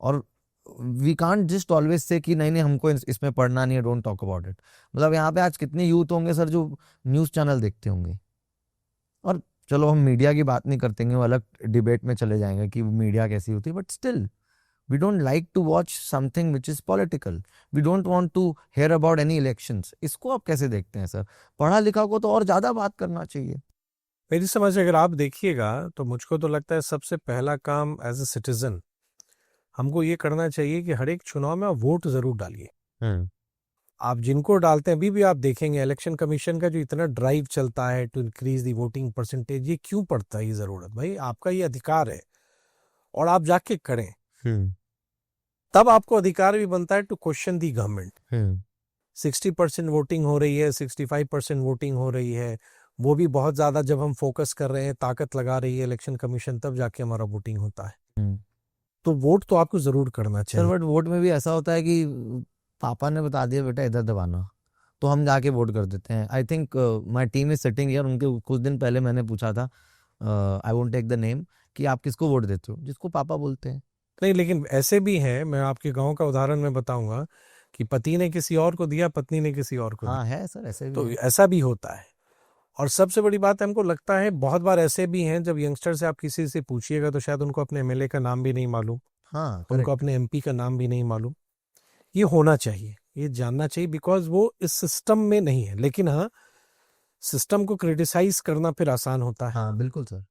और we can't just always say कि नहीं नहीं हमको इसमें पढ़ना नहीं है, डोंट टॉक अबाउट इट। मतलब यहाँ पे आज कितने यूथ होंगे सर जो न्यूज़ चैनल देखते होंगे। और चलो हम मीडिया की बात नहीं करते हैं, वो अलग डिबेट में चले जाएंगे कि मीडिया कैसी होती है, but still we don't like to watch something which is political. We don't want to hear about any elections. इसको आप कैसे देखते हैं सर? पढ़ा लिखा को तो और ज्यादा बात करना चाहिए। मेरी समझ से अगर आप देखिएगा तो मुझको तो लगता है सबसे पहला काम एज ए सिटीजन हमको ये करना चाहिए कि हर एक चुनाव में आप वोट जरूर डालिए। आप जिनको डालते हैं, अभी भी आप देखेंगे इलेक्शन कमीशन का जो इतना ड्राइव चलता है to increase the voting percentage, ये क्यों पड़ता है ये जरूरत? भाई आपका ये अधिकार है और आप जाके करें, तब आपको अधिकार भी बनता है to question the government. 60% voting हो रही है, 65% वोटिंग हो रही है, वो भी बहुत ज्यादा जब हम फोकस कर रहे हैं, ताकत लगा रही है इलेक्शन कमीशन, तब जाके हमारा वोटिंग होता है। तो वोट तो आपको जरूर करना सर चाहिए। बट वोट में भी ऐसा होता है कि पापा ने बता दिया बेटा इधर दबाना, तो हम जाके वोट कर देते हैं। I think my team is sitting here, उनके कुछ दिन पहले मैंने पूछा था, I won't take the name, कि आप किसको वोट देते हो? जिसको पापा बोलते हैं। नहीं, लेकिन ऐसे भी हैं, मैं आपके गांव का उदाहरण में बताऊंगा कि पति ने किसी और को दिया, पत्नी ने किसी और को हाँ दिया। है सर, ऐसे भी तो है। ऐसा भी होता है। और सबसे बड़ी बात हमको लगता है बहुत बार ऐसे भी हैं, जब यंगस्टर से आप किसी से पूछिएगा तो शायद उनको अपने एमएलए का नाम भी नहीं मालूम, हाँ उनको करेक्ट। अपने एमपी का नाम भी नहीं मालूम। ये होना चाहिए, ये जानना चाहिए, बिकॉज वो इस सिस्टम में नहीं है। लेकिन हाँ, सिस्टम को क्रिटिसाइज करना फिर आसान होता है। हाँ बिल्कुल सर।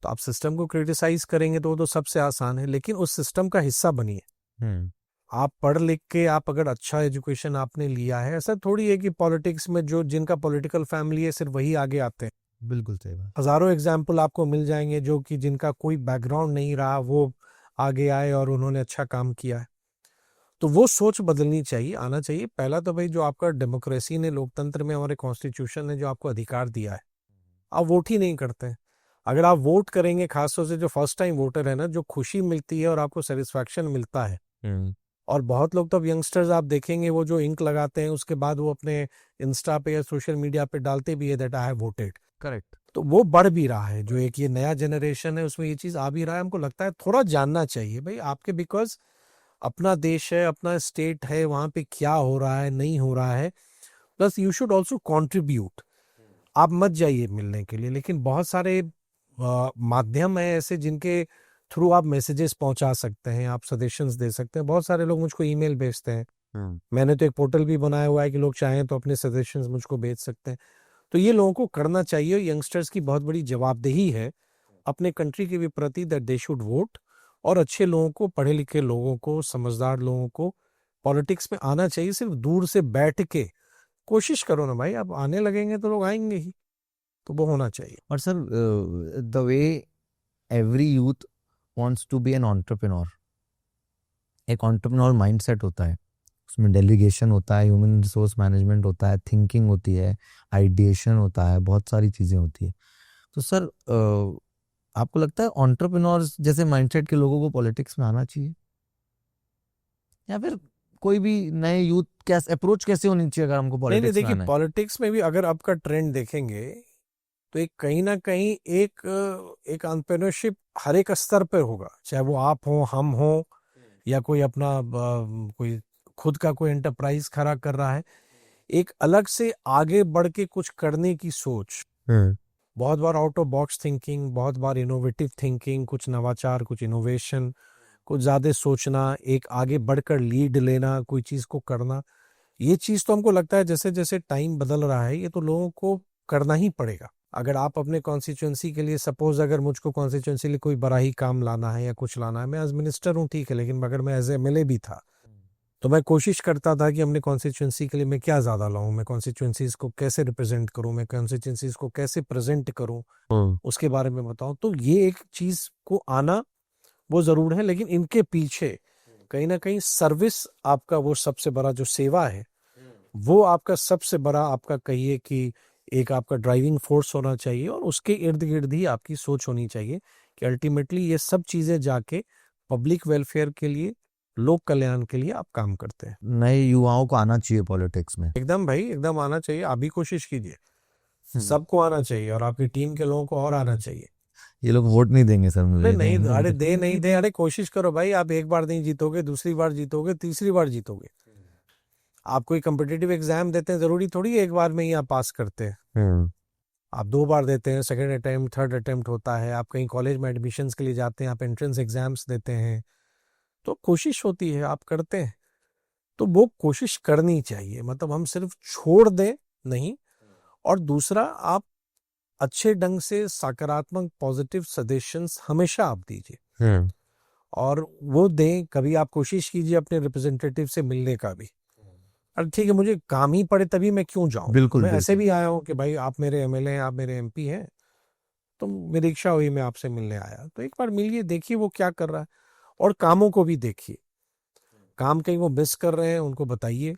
तो आप सिस्टम को क्रिटिसाइज करेंगे तो वो तो सबसे आसान है, लेकिन उस सिस्टम का हिस्सा बनिए। आप पढ़ लिख के, आप अगर अच्छा एजुकेशन आपने लिया है, ऐसा थोड़ी है कि पॉलिटिक्स में जो जिनका पॉलिटिकल फैमिली है सिर्फ वही आगे आते हैं। बिल्कुल सही बात। हजारों एग्जाम्पल आपको मिल जाएंगे जो कि जिनका कोई बैकग्राउंड नहीं रहा, वो आगे आए और उन्होंने अच्छा काम किया है। तो वो सोच बदलनी चाहिए, आना चाहिए। पहला तो भाई जो आपका डेमोक्रेसी ने, लोकतंत्र में हमारे कॉन्स्टिट्यूशन ने जो आपको अधिकार दिया है, आप वोट ही नहीं करते हैं। अगर आप वोट करेंगे, खासतौर से जो फर्स्ट टाइम वोटर है ना, जो खुशी मिलती है और आपको सेटिस्फैक्शन मिलता है। और बहुत लोग तो अब यंगस्टर्स आप देखेंगे वो जो इंक लगाते हैं उसके बाद वो अपने इंस्टा पे या सोशल मीडिया पे डालते भी है that I have voted. Correct. तो वो बढ़ भी रहा है, जो एक ये नया जनरेशन है उसमें ये चीज आ भी रहा है। हमको लगता है थोड़ा जानना चाहिए भाई आपके, बिकॉज अपना देश है, अपना स्टेट है, वहां पे क्या हो रहा है, नहीं हो रहा है। Plus you should also contribute. आप मत जाइए मिलने के लिए, लेकिन बहुत सारे माध्यम है ऐसे जिनके थ्रू आप मैसेजेस पहुंचा सकते हैं, आप सजेशंस दे सकते हैं। बहुत सारे लोग मुझको ईमेल भेजते हैं। मैंने तो एक पोर्टल भी बनाया हुआ है कि लोग चाहें तो अपने सजेशंस मुझको भेज सकते हैं। तो ये लोगों को करना चाहिए। यंगस्टर्स की बहुत बड़ी जवाबदेही है अपने कंट्री के भी प्रति, दैट दे शुड वोट। और अच्छे लोगों को, पढ़े लिखे लोगों को, समझदार लोगों को पॉलिटिक्स में आना चाहिए। सिर्फ दूर से बैठ के कोशिश करो ना भाई, आप आने लगेंगे तो लोग आएंगे ही। तो वो होना चाहिए। और sir the way every youth wants to be an entrepreneur, एक entrepreneur mindset होता है, उसमें डेलीगेशन होता है, ह्यूमन रिसोर्स मैनेजमेंट होता है, थिंकिंग होती है, आइडिएशन होता है, बहुत सारी चीज़ें होती है। तो सर आपको लगता है entrepreneurs जैसे माइंडसेट के लोगों को पॉलिटिक्स में आना चाहिए, या फिर कोई भी नए यूथ कैसे अप्रोच कैसे होनी चाहिए अगर हमको नहीं, पॉलिटिक्स में देखिए आना है? पॉलिटिक्स में भी अगर आपका ट्रेंड देखेंगे तो एक कहीं ना कहीं एक एंटरप्रेन्योरशिप हर एक स्तर पर होगा, चाहे वो आप हो, हम हो, या कोई अपना कोई खुद का कोई एंटरप्राइज खड़ा कर रहा है। एक अलग से आगे बढ़ के कुछ करने की सोच, बहुत बार आउट ऑफ बॉक्स थिंकिंग, बहुत बार इनोवेटिव थिंकिंग, कुछ नवाचार, कुछ इनोवेशन, कुछ ज्यादा सोचना, एक आगे बढ़कर लीड लेना, कोई चीज को करना। ये चीज तो हमको लगता है जैसे जैसे टाइम बदल रहा है ये तो लोगों को करना ही पड़ेगा। अगर आप अपने कॉन्स्टिट्यूंसी के लिए, सपोज अगर मुझको कॉन्स्टिट्यूंसी के लिए कोई बड़ा ही काम लाना है या कुछ लाना है, मैं एज मिनिस्टर हूँ ठीक है, लेकिन अगर मैं एज एमएलए भी था तो मैं कोशिश करता था कि अपने कॉन्स्टिट्यूंसी के लिए मैं क्या ज्यादा लाऊं, मैं कॉन्स्टिट्यूंसीज को कैसे रिप्रेजेंट करूं, मैं कॉन्स्टिट्यूंसीज को कैसे प्रेजेंट करूं, उसके बारे में बताऊं। तो ये एक चीज को आना वो जरूर है, लेकिन इनके पीछे कहीं ना कहीं सर्विस, आपका वो सबसे बड़ा जो सेवा है वो आपका सबसे बड़ा, आपका कहिए कि एक आपका ड्राइविंग फोर्स होना चाहिए, और उसके इर्द गिर्द ही आपकी सोच होनी चाहिए कि अल्टीमेटली ये सब चीजें जाके पब्लिक वेलफेयर के लिए, लोक कल्याण के लिए आप काम करते हैं। नए युवाओं को आना चाहिए पॉलिटिक्स में। एकदम भाई, एकदम आना चाहिए। आप भी कोशिश कीजिए, हम्म। सबको आना चाहिए, और आपकी टीम के लोगों को और आना चाहिए। ये लोग वोट नहीं देंगे सर अरे मुझे नहीं, अरे दे नहीं नहीं। दे, अरे कोशिश करो भाई। आप एक बार नहीं जीतोगे, दूसरी बार जीतोगे, तीसरी बार जीतोगे। आप कोई कम्पिटिटिव एग्जाम देते हैं, जरूरी थोड़ी है एक बार में ही आप पास करते हैं। हम्म। आप 2 बार देते हैं, सेकंड अटेम्प्ट, थर्ड अटेम्प्ट होता है। आप कहीं कॉलेज में एडमिशन्स के लिए जाते हैं, आप एंट्रेंस एग्जाम्स देते हैं, तो कोशिश होती है, आप करते हैं। तो वो कोशिश करनी चाहिए, मतलब हम सिर्फ छोड़ दें नहीं। और दूसरा, आप अच्छे ढंग से सकारात्मक पॉजिटिव सजेशंस हमेशा आप दीजिए, हम्म। और वो दें। कभी आप कोशिश कीजिए अपने रिप्रेजेंटेटिव से मिलने का भी। अरे ठीक है, मुझे काम ही पड़े तभी मैं क्यों जाऊं। बिल्कुल मैं ऐसे बिल्कुल। भी आया हूं कि भाई आप मेरे एमएलए हैं, आप मेरे एमपी हैं, तो मेरी इच्छा हुई, मैं आपसे मिलने आया। तो एक बार मिलिए, देखिए वो क्या कर रहा है, और कामों को भी देखिए। काम कहीं वो मिस कर रहे हैं, उनको बताइए।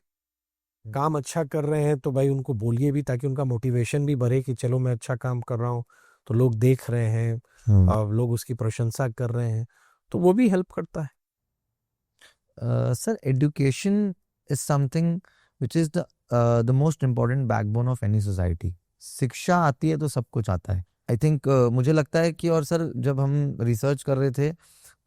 काम अच्छा कर रहे हैं तो भाई उनको बोलिए भी, ताकि उनका मोटिवेशन भी बढ़े कि चलो मैं अच्छा काम कर रहा हूँ, तो लोग देख रहे हैं, हम्म। लोग उसकी प्रशंसा कर रहे हैं, तो वो भी हेल्प करता है। Sir education is something which is the most important backbone of any society. शिक्षा आती है तो सब कुछ आता है। आई थिंक मुझे लगता है कि, और सर जब हम रिसर्च कर रहे थे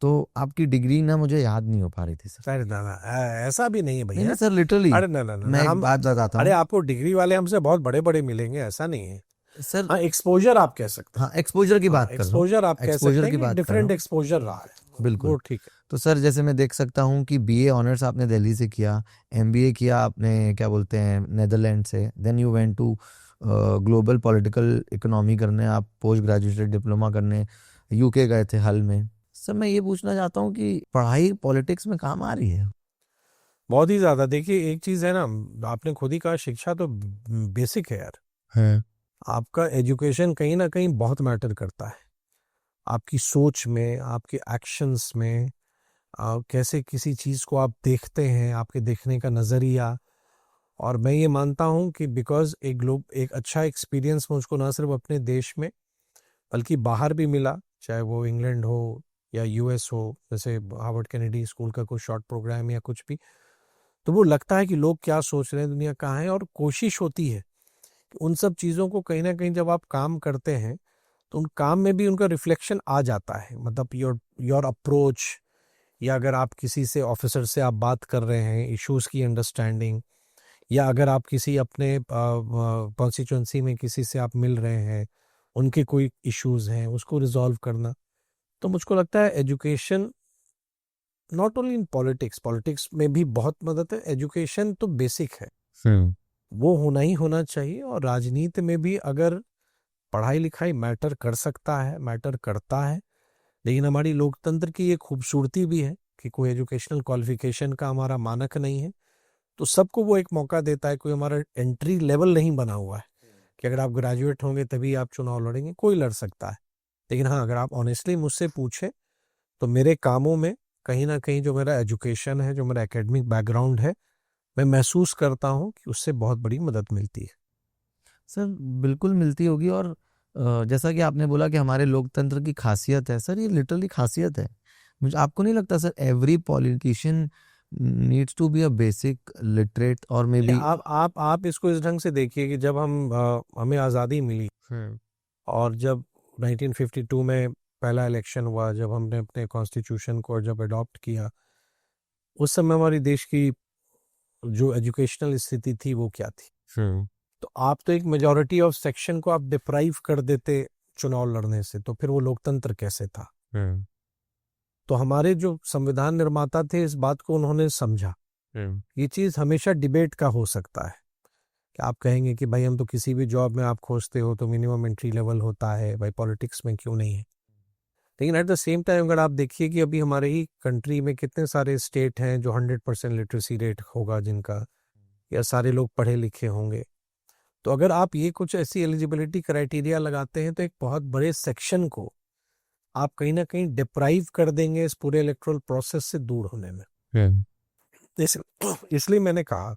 तो आपकी डिग्री ना मुझे याद नहीं हो पा रही थी सर। अरे ना ना, ऐसा भी नहीं है नहीं नहीं भैया। सर, लिटरली अरे ना ना ना मैं ना, एक हम, बात बताता अरे हूँ आपको डिग्री वाले हमसे बहुत बड़े बड़े मिलेंगे, ऐसा नहीं है। सर। हाँ, एक्सपोजर आप कह सकते हैं। हाँ, एक्सपोजर की हाँ, बात कर रहा हूँ। एक्सपोजर आप कह सकते एक्सपोजर हैं की कि बात कर रहा डिफरेंट हूँ। एक्सपोजर रहा है, वो बिल्कुल। ठीक है। तो सर जैसे मैं देख सकता हूँ कि बीए ऑनर्स आपने दिल्ली से किया, एमबीए किया आपने क्या बोलते हैं नेदरलैंड से, then you went to global political economy करने, आप पोस्ट ग्रेजुएट डिप्लोमा करने यूके गए थे हाल में। सर मैं ये पूछना चाहता हूँ कि पढ़ाई पॉलिटिक्स में काम आ रही है? बहुत ही ज्यादा। देखिए एक चीज है ना, आपने खुद ही कहा, शिक्षा तो बेसिक है यार। है। आपका एजुकेशन कहीं ना कहीं बहुत मैटर करता है, आपकी सोच में, आपके एक्शंस में, कैसे किसी चीज को आप देखते हैं, आपके देखने का नजरिया। और मैं ये मानता हूँ कि बिकॉज एक अच्छा एक्सपीरियंस मुझको ना सिर्फ अपने देश में बल्कि बाहर भी मिला, चाहे वो इंग्लैंड हो या यूएस हो, जैसे हार्वर्ड कैनेडी स्कूल का कोई शॉर्ट प्रोग्राम या कुछ भी। तो वो लगता है कि लोग क्या सोच रहे हैं, दुनिया कहाँ है, और कोशिश होती है कि उन सब चीज़ों को कहीं ना कहीं जब आप काम करते हैं तो उन काम में भी उनका रिफ्लेक्शन आ जाता है। मतलब योर योर अप्रोच, या अगर आप किसी से ऑफिसर से आप बात कर रहे हैं, इश्यूज की अंडरस्टैंडिंग, या अगर आप किसी अपने कॉन्स्टिट्यूंसी में किसी से आप मिल रहे हैं, उनके कोई इश्यूज हैं, उसको रिजॉल्व करना। तो मुझको लगता है education, not only in politics, politics में भी बहुत मदद है, एजुकेशन तो बेसिक है, हम्म। वो होना ही होना चाहिए। और राजनीति में भी अगर पढ़ाई लिखाई मैटर कर सकता है, मैटर करता है, लेकिन हमारी लोकतंत्र की एक खूबसूरती भी है कि कोई एजुकेशनल क्वालिफिकेशन का हमारा मानक नहीं है, तो सबको वो एक मौका देता है। कोई हमारा एंट्री लेवल नहीं बना हुआ है कि अगर आप ग्रेजुएट होंगे तभी आप चुनाव लड़ेंगे, कोई लड़ सकता है। लेकिन हाँ, अगर आप ऑनेस्टली मुझसे पूछे तो मेरे कामों में कहीं ना कहीं जो मेरा एजुकेशन है, जो मेरा एकेडमिक बैकग्राउंड है, मैं महसूस करता हूँ कि उससे बहुत बड़ी मदद मिलती है। सर बिल्कुल मिलती होगी। और जैसा कि आपने बोला कि हमारे लोकतंत्र की खासियत है, सर ये लिटरली खासियत है। मुझे आपको नहीं लगता sir every politician needs to be a basic literate और मे बी। आप इसको इस ढंग से देखिए कि जब हमें आज़ादी मिली, हम्म। और जब 1952 में पहला इलेक्शन हुआ, जब हमने अपने कॉन्स्टिट्यूशन को जब अडॉप्ट किया, उस समय हमारी देश की जो एजुकेशनल स्थिति थी वो क्या थी। हम्म। तो आप तो एक मेजॉरिटी ऑफ सेक्शन को आप डिप्राइव कर देते चुनाव लड़ने से, तो फिर वो लोकतंत्र कैसे था। हम्म। तो हमारे जो संविधान निर्माता थे, इस बात को उन्होंने समझा। हम्म। ये चीज़ हमेशा डिबेट का हो सकता है कि आप कहेंगे कि भाई हम तो किसी भी जॉब में आप खोजते हो तो मिनिमम एंट्री लेवल होता है, भाई पॉलिटिक्स में क्यों नहीं है। लेकिन एट द सेम टाइम अगर आप देखिए कि अभी हमारे ही कंट्री में कितने सारे स्टेट हैं जो 100% लिटरेसी रेट होगा जिनका, या सारे लोग पढ़े लिखे होंगे, तो अगर आप ये कुछ ऐसी एलिजिबिलिटी क्राइटेरिया लगाते हैं तो एक बहुत बड़े सेक्शन को आप कहीं ना कहीं डिप्राइव कर देंगे इस पूरे इलेक्टोरल प्रोसेस से दूर होने में। हम्म। इस- इसलिए मैंने कहा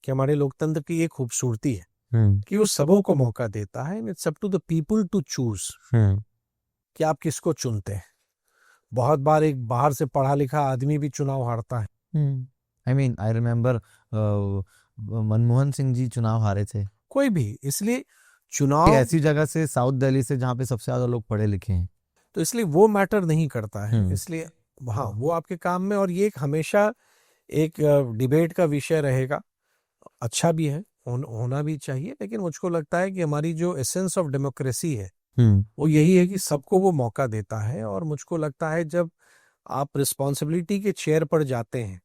कि हमारे लोकतंत्र की ये खूबसूरती है हम्म कि वो सबों को मौका देता है, and it's up to the people to choose hmm कि आप किसको चुनते हैं। बहुत बार एक बाहर से पढ़ा लिखा आदमी भी चुनाव हारता है। I mean I remember Manmohan Singh ji चुनाव हारे थे कोई भी, इसलिए एक चुनाव, ऐसी जगह से, साउथ दिल्ली से, जहाँ पे सबसे ज्यादा लोग पढ़े लिखे हैं। तो इसलिए वो मैटर नहीं करता है, हम्म इसलिए हाँ वो आपके काम में, और ये एक हमेशा एक डिबेट का विषय रहेगा। अच्छा भी है, होना भी चाहिए, लेकिन मुझको लगता है कि हमारी जो एसेंस ऑफ डेमोक्रेसी है हम्म वो यही है कि सबको वो मौका देता है। और मुझको लगता है जब आप रिस्पॉन्सिबिलिटी के चेयर पर जाते हैं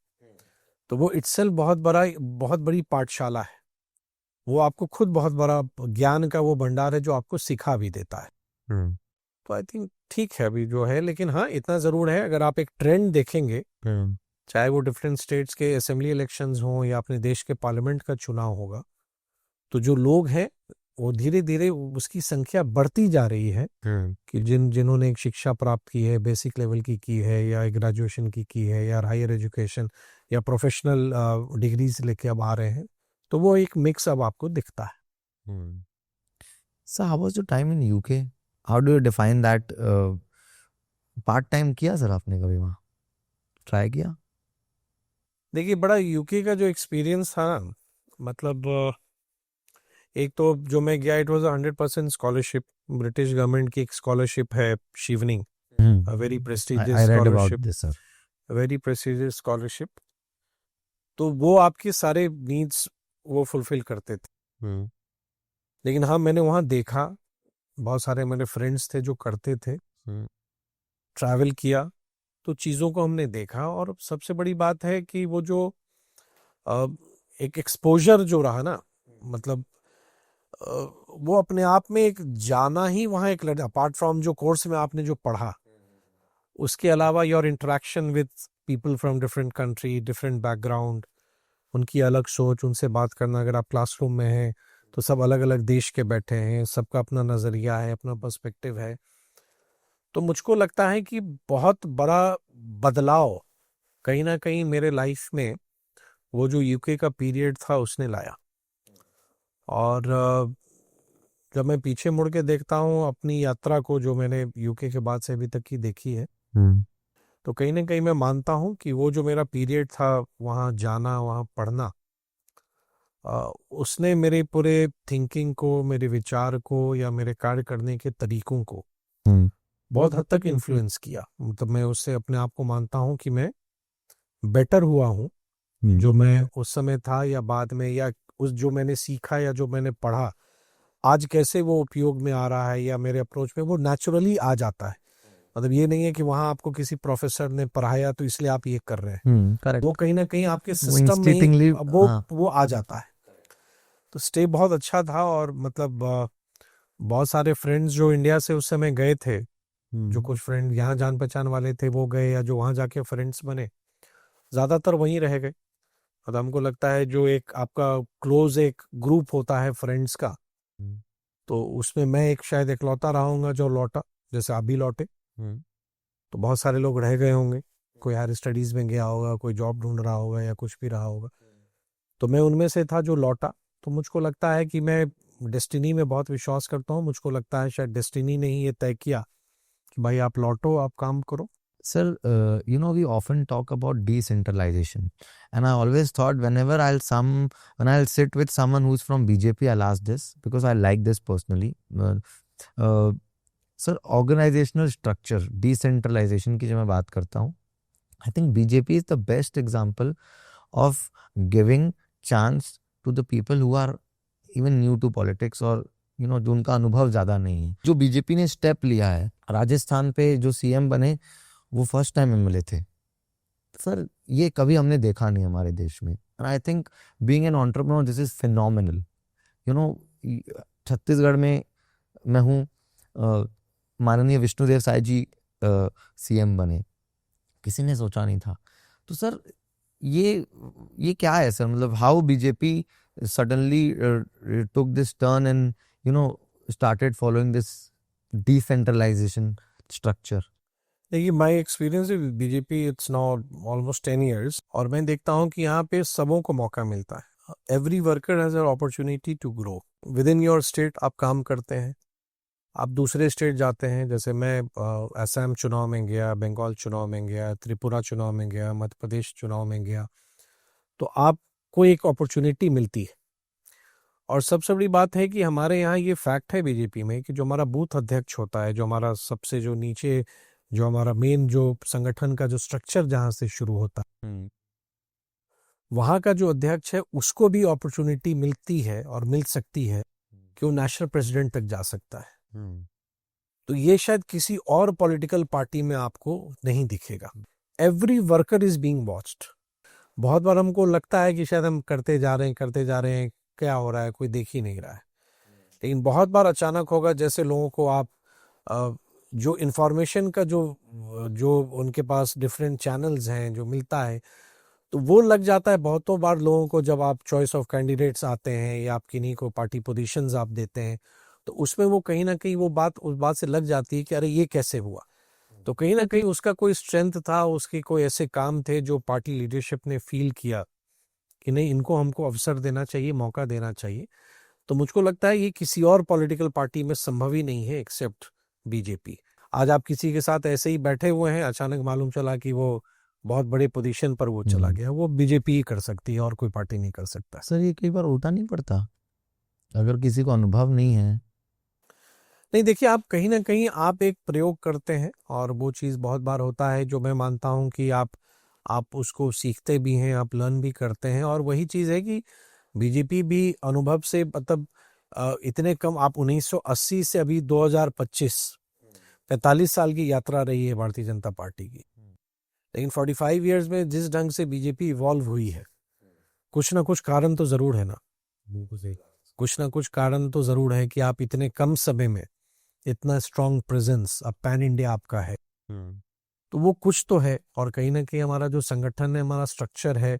तो वो इटसेल्फ बहुत बड़ी पाठशाला है। वो आपको खुद बहुत बड़ा ज्ञान का वो भंडार है जो आपको सिखा भी देता है। हम्म तो आई थिंक ठीक है अभी जो है, लेकिन हाँ इतना जरूर है, अगर आप एक ट्रेंड देखेंगे, हम्म चाहे वो डिफरेंट स्टेट्स के असेंबली इलेक्शंस हों या अपने देश के पार्लियामेंट का चुनाव होगा, तो जो लोग हैं वो धीरे धीरे उसकी संख्या बढ़ती जा रही है कि जिन्होंने एक शिक्षा प्राप्त की है, बेसिक लेवल की है, या ग्रेजुएशन की है, या हायर एजुकेशन या प्रोफेशनल डिग्रीज लेके अब आ रहे हैं, तो वो एक मिक्स अब आपको दिखता है। हम्म So how was your time in UK? How do you define that? Part time किया सर आपने कभी वहाँ ट्राई किया? देखिए बड़ा यूके का जो एक्सपीरियंस था ना, मतलब एक तो जो मैं गया, it was 100% scholarship. British government की एक स्कॉलरशिप है शिवनिंग, हम्म very I prestigious read about scholarship, this, sir. Very prestigious scholarship. तो वो आपके सारे नीड्स वो फुलफिल करते थे। हम्म लेकिन हाँ मैंने वहाँ देखा, बहुत सारे मेरे फ्रेंड्स थे जो करते थे, हम्म ट्रैवल किया, तो चीज़ों को हमने देखा। और सबसे बड़ी बात है कि वो जो अ, एक एक्सपोजर जो रहा ना, मतलब अ, वो अपने आप में एक जाना ही वहाँ एक, अपार्ट फ्रॉम जो कोर्स में आपने जो पढ़ा, उसके अलावा your interaction with people from different country, different background, उनकी अलग सोच, उनसे बात करना। अगर आप क्लासरूम में हैं तो सब अलग अलग देश के बैठे हैं, सबका अपना नज़रिया है, अपना पर्सपेक्टिव है। तो मुझको लगता है कि बहुत बड़ा बदलाव कहीं ना कहीं मेरे लाइफ में वो जो यूके का पीरियड था उसने लाया। और जब मैं पीछे मुड़ के देखता हूँ अपनी यात्रा को, जो मैंने यूके के बाद से अभी तक की देखी है, हम्म तो कहीं ना कहीं मैं मानता हूँ कि वो जो मेरा पीरियड था, वहाँ जाना, वहाँ पढ़ना, उसने मेरे पूरे थिंकिंग को, मेरे विचार को, या मेरे कार्य करने के तरीकों को हम्म बहुत हद तक इन्फ्लुएंस किया। मतलब मैं उससे अपने आप को मानता हूँ कि मैं बेटर हुआ हूँ जो मैं उस समय था, या बाद में, या उस जो मैंने सीखा या जो मैंने पढ़ा आज कैसे वो उपयोग में आ रहा है, या मेरे अप्रोच में वो नेचुरली आ जाता है। मतलब ये नहीं है कि वहां आपको किसी प्रोफेसर ने पढ़ाया तो इसलिए आप ये कर रहे हैं, वो करेक्ट। कहीं ना कहीं आपके वो सिस्टम में ही इंस्टिंक्टिवली, हाँ। वो आ जाता है। तो स्टे बहुत अच्छा था। और मतलब बहुत सारे फ्रेंड्स जो इंडिया से उस समय गए थे, जो कुछ फ्रेंड यहाँ जान पहचान वाले थे वो गए, या जो वहाँ जाके फ्रेंड्स बने, ज्यादातर वहीं रह गए। और हमको लगता है जो एक आपका क्लोज एक ग्रुप होता है फ्रेंड्स का, हम्म तो उसमें मैं एक शायद इकलौता रहूंगा जो लौटा, जैसे आप भी लौटे। हम्म तो बहुत सारे लोग रह गए होंगे, कोई हायर स्टडीज में गया होगा, कोई जॉब ढूंढ रहा होगा, या कुछ भी रहा होगा। तो मैं उनमें से था जो लौटा। तो मुझको लगता है कि मैं डेस्टिनी में बहुत विश्वास करता हूँ। मुझको लगता है शायद डेस्टिनी ने ही ये तय किया कि भाई आप लौटो, आप काम करो। Sir, we often talk about decentralization, and I always thought when I'll sit with someone who's from BJP, I'll ask this because I like this personally. Uh, Sir, organizational structure, decentralization की जब मैं बात करता हूँ, I think BJP is the best example of giving chance to the people who are even new to politics, और जो उनका अनुभव ज़्यादा नहीं है। जो बीजेपी ने स्टेप लिया है, राजस्थान पे जो सीएम बने वो फर्स्ट टाइम एमएलए थे। सर ये कभी हमने देखा नहीं हमारे देश में। And I think being an entrepreneur this is phenomenal. You know Chhattisgarh में मैं हूँ, माननीय विष्णुदेव साय जी सीएम बने, किसी ने सोचा नहीं था। तो सर ये क्या है सर, मतलब how BJP suddenly took this turn and started following this decentralisation structure? देखिए my experience BJP, it's now almost 10 years, और मैं देखता हूँ कि यहाँ पे सबों को मौका मिलता है। Every worker has an opportunity to grow within your state. आप काम करते हैं, आप दूसरे स्टेट जाते हैं, जैसे मैं असम चुनाव में गया, बंगाल चुनाव में गया, त्रिपुरा चुनाव में गया, मध्य प्रदेश चुनाव में गया, तो आपको एक अपॉर्चुनिटी मिलती है। और सबसे बड़ी बात है कि हमारे यहाँ ये फैक्ट है बीजेपी में कि जो हमारा बूथ अध्यक्ष होता है, जो हमारा सबसे जो नीचे, जो हमारा मेन जो संगठन का जो स्ट्रक्चर जहाँ से शुरू होता है, वहाँ का जो अध्यक्ष है उसको भी अपॉर्चुनिटी मिलती है और मिल सकती है कि वो नेशनल प्रेसिडेंट तक जा सकता है। तो ये शायद किसी और पॉलिटिकल पार्टी में आपको नहीं दिखेगा। Every worker is being watched. बहुत बार हमको लगता है कि शायद हम करते जा रहे हैं, क्या हो रहा है, कोई देख ही नहीं रहा है, लेकिन बहुत बार अचानक होगा, जैसे लोगों को आप जो इंफॉर्मेशन का जो उनके पास डिफरेंट चैनल्स हैं जो मिलता है, तो वो लग जाता है बहुतों बार लोगों को। जब आप चॉइस ऑफ कैंडिडेट्स आते हैं या आप किन्हीं को पार्टी पोजीशंस आप देते हैं, तो उसमें वो कहीं ना कहीं वो बात उस बात से लग जाती है कि अरे ये कैसे हुआ। तो कहीं ना कहीं उसका कोई स्ट्रेंथ था, उसके कोई ऐसे काम थे जो पार्टी लीडरशिप ने फील किया कि नहीं, इनको हमको अवसर देना चाहिए, मौका देना चाहिए। तो मुझको लगता है ये किसी और पॉलिटिकल पार्टी में संभव ही नहीं है एक्सेप्ट बीजेपी। आज आप किसी के साथ ऐसे ही बैठे हुए हैं, अचानक मालूम चला कि वो बहुत बड़े पोजीशन पर वो चला गया, वो बीजेपी ही कर सकती है और कोई पार्टी नहीं कर सकता। सर ये कई बार उल्टा नहीं पड़ता अगर किसी को अनुभव नहीं है? नहीं, देखिए, आप कहीं ना कहीं आप एक प्रयोग करते हैं और वो चीज़ बहुत बार होता है, जो मैं मानता हूँ कि आप उसको सीखते भी हैं, आप लर्न भी करते हैं। और वही चीज़ है कि बीजेपी भी अनुभव से, मतलब इतने कम, आप 1980 से अभी 2025 45 साल की यात्रा रही है भारतीय जनता पार्टी की, लेकिन 45 इयर्स में जिस ढंग से बीजेपी इवॉल्व हुई है, कुछ ना कुछ कारण तो जरूर है ना। कुछ ना कुछ कारण तो जरूर है कि आप इतने कम समय में इतना स्ट्रॉन्ग प्रेजेंस, अब पैन इंडिया आपका है, तो वो कुछ तो है। और कहीं ना कहीं हमारा जो संगठन है, हमारा स्ट्रक्चर है,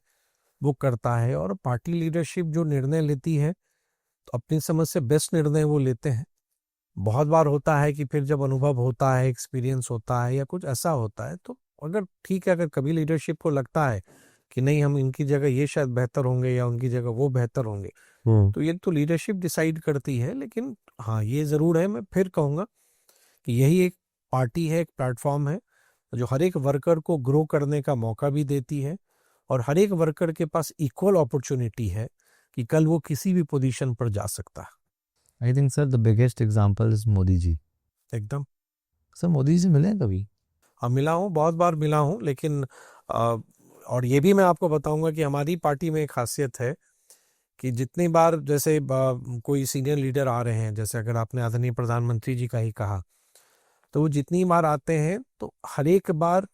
वो करता है। और पार्टी लीडरशिप जो निर्णय लेती है, तो अपनी समझ से बेस्ट निर्णय वो लेते हैं। बहुत बार होता है कि फिर जब अनुभव होता है, एक्सपीरियंस होता है या कुछ ऐसा होता है, तो अगर ठीक है, अगर कभी लीडरशिप को लगता है कि नहीं, हम इनकी जगह ये शायद बेहतर होंगे या उनकी जगह वो बेहतर होंगे, तो ये तो लीडरशिप डिसाइड करती है। लेकिन हाँ, ये जरूर है, मैं फिर कहूँगा कि यही एक पार्टी है, एक प्लेटफॉर्म है जो हर एक वर्कर को ग्रो करने का मौका भी देती है, और हर एक वर्कर के पास इक्वल अपॉर्चुनिटी है कि कल वो किसी भी पोजीशन पर जा सकता है। I think sir the biggest example is Modi ji. एकदम। सर मोदी जी से मिले हैं कभी? हाँ, मिला हूँ, बहुत बार मिला हूँ, लेकिन और ये भी मैं आपको बताऊंगा कि हमारी पार्टी में एक खासियत है कि जितनी बार, जैसे कोई सीनियर लीडर आ रहे हैं, जैसे अगर आपने आदरणीय प्रधानमंत्री जी का ही कहा, तो वो जितनी बार आते हैं तो हर एक बार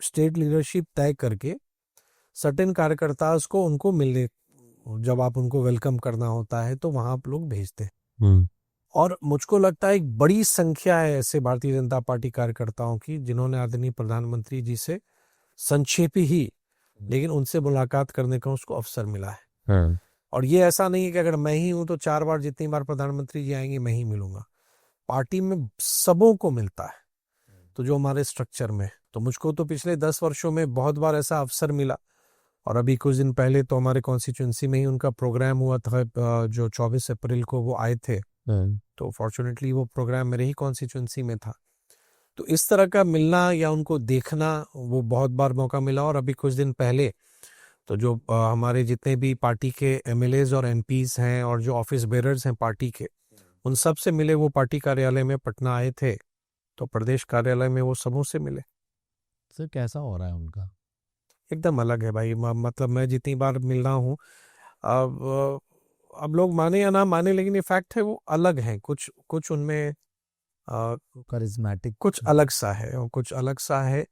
स्टेट लीडरशिप तय करके सर्टेन कार्यकर्ता को उनको मिलने, जब आप उनको वेलकम करना होता है तो वहां आप लोग भेजते हैं। और मुझको लगता है एक बड़ी संख्या है ऐसे भारतीय जनता पार्टी कार्यकर्ताओं की जिन्होंने आदरणीय प्रधानमंत्री जी से संक्षेपी ही, लेकिन उनसे मुलाकात करने का उसको अवसर मिला है। और ये ऐसा नहीं है कि अगर मैं ही हूं तो 4 बार, जितनी बार प्रधानमंत्री जी आएंगे मैं ही मिलूंगा। पार्टी में सबों को मिलता है, तो जो हमारे स्ट्रक्चर में, तो मुझको तो पिछले 10 वर्षों में बहुत बार ऐसा अवसर मिला। और अभी कुछ दिन पहले तो हमारे कॉन्स्टिट्यूंसी में ही उनका प्रोग्राम हुआ था, जो 24 अप्रैल को वो आए थे, तो फॉर्चुनेटली वो प्रोग्राम मेरे ही कॉन्स्टिट्यूंसी में था। तो इस तरह का मिलना या उनको देखना, वो बहुत बार मौका मिला। और अभी कुछ दिन पहले तो जो हमारे जितने भी पार्टी के एमएलएज और एमपीज हैं और जो ऑफिस बेरर्स हैं पार्टी के, उन सब से मिले। वो पार्टी कार्यालय में पटना आए थे, तो प्रदेश कार्यालय में वो सबों से मिले। सर कैसा हो रहा है उनका? एकदम अलग है भाई, मतलब मैं जितनी बार मिल रहा हूँ, अब लोग माने या ना माने, लेकिन ये फैक्ट है, वो अलग हैं। कुछ उनमें करिज्मेटिक कुछ अलग सा है, और कुछ अलग सा है।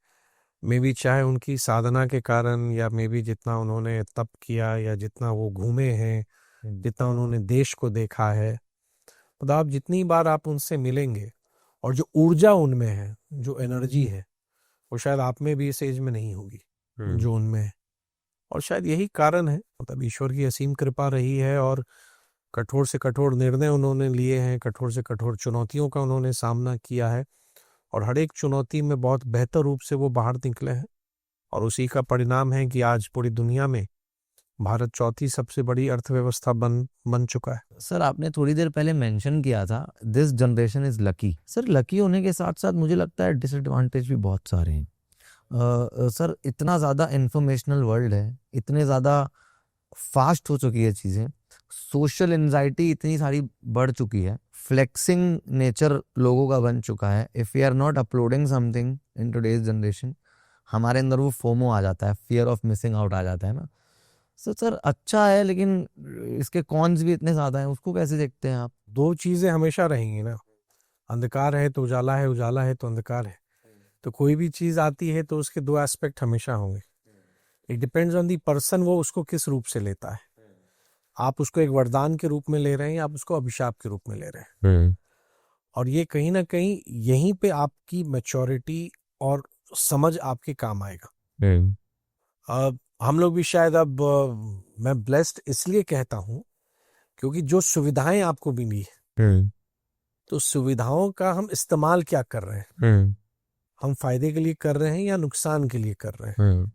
मे बी चाहे उनकी साधना के कारण, या मे बी जितना उन्होंने तप किया, या जितना वो घूमे हैं, जितना उन्होंने देश को देखा है, मतलब आप जितनी बार आप उनसे मिलेंगे, और जो ऊर्जा उनमें है, जो एनर्जी है, वो शायद आप में भी इस एज में नहीं होगी जो उनमें है। और शायद यही कारण है, मतलब ईश्वर की असीम कृपा रही है, और कठोर से कठोर निर्णय उन्होंने लिए हैं, कठोर से कठोर चुनौतियों का उन्होंने सामना किया है, और हर एक चुनौती में बहुत बेहतर रूप से वो बाहर निकले हैं। और उसी का परिणाम है कि आज पूरी दुनिया में भारत चौथी सबसे बड़ी अर्थव्यवस्था बन चुका है। सर आपने थोड़ी देर पहले मेंशन किया था this generation is lucky. Sir lucky होने के साथ साथ मुझे लगता है डिसएडवांटेज भी बहुत सारे हैं। सर इतना ज़्यादा इंफॉर्मेशनल वर्ल्ड है, इतने ज़्यादा फास्ट हो चुकी है चीज़ें, सोशल एंजाइटी इतनी सारी बढ़ चुकी है, फ्लेक्सिंग नेचर लोगों का बन चुका है। If we are not uploading something in today's generation, हमारे अंदर वो फोमो आ जाता है, फियर ऑफ मिसिंग आउट आ जाता है ना। सर अच्छा है, लेकिन इसके कॉन्स भी इतने ज़्यादा हैं, उसको कैसे देखते हैं आप? दो चीजें हमेशा रहेंगी ना, अंधकार है तो उजाला है, उजाला है तो अंधकार है। तो कोई भी चीज आती है तो उसके दो एस्पेक्ट हमेशा होंगे। It depends on the person, वो उसको किस रूप से लेता है। आप उसको एक वरदान के रूप में ले रहे हैं, आप उसको अभिशाप के रूप में ले रहे हैं। और ये कहीं ना कहीं यहीं पे आपकी मैच्योरिटी और समझ आपके काम आएगा। हम लोग भी शायद अब मैं ब्लेस्ड इसलिए कहता हूं क्योंकि जो सुविधाएं आपको मिली है, तो सुविधाओं का हम इस्तेमाल क्या कर रहे हैं, हम फायदे के लिए कर रहे हैं या नुकसान के लिए कर रहे हैं।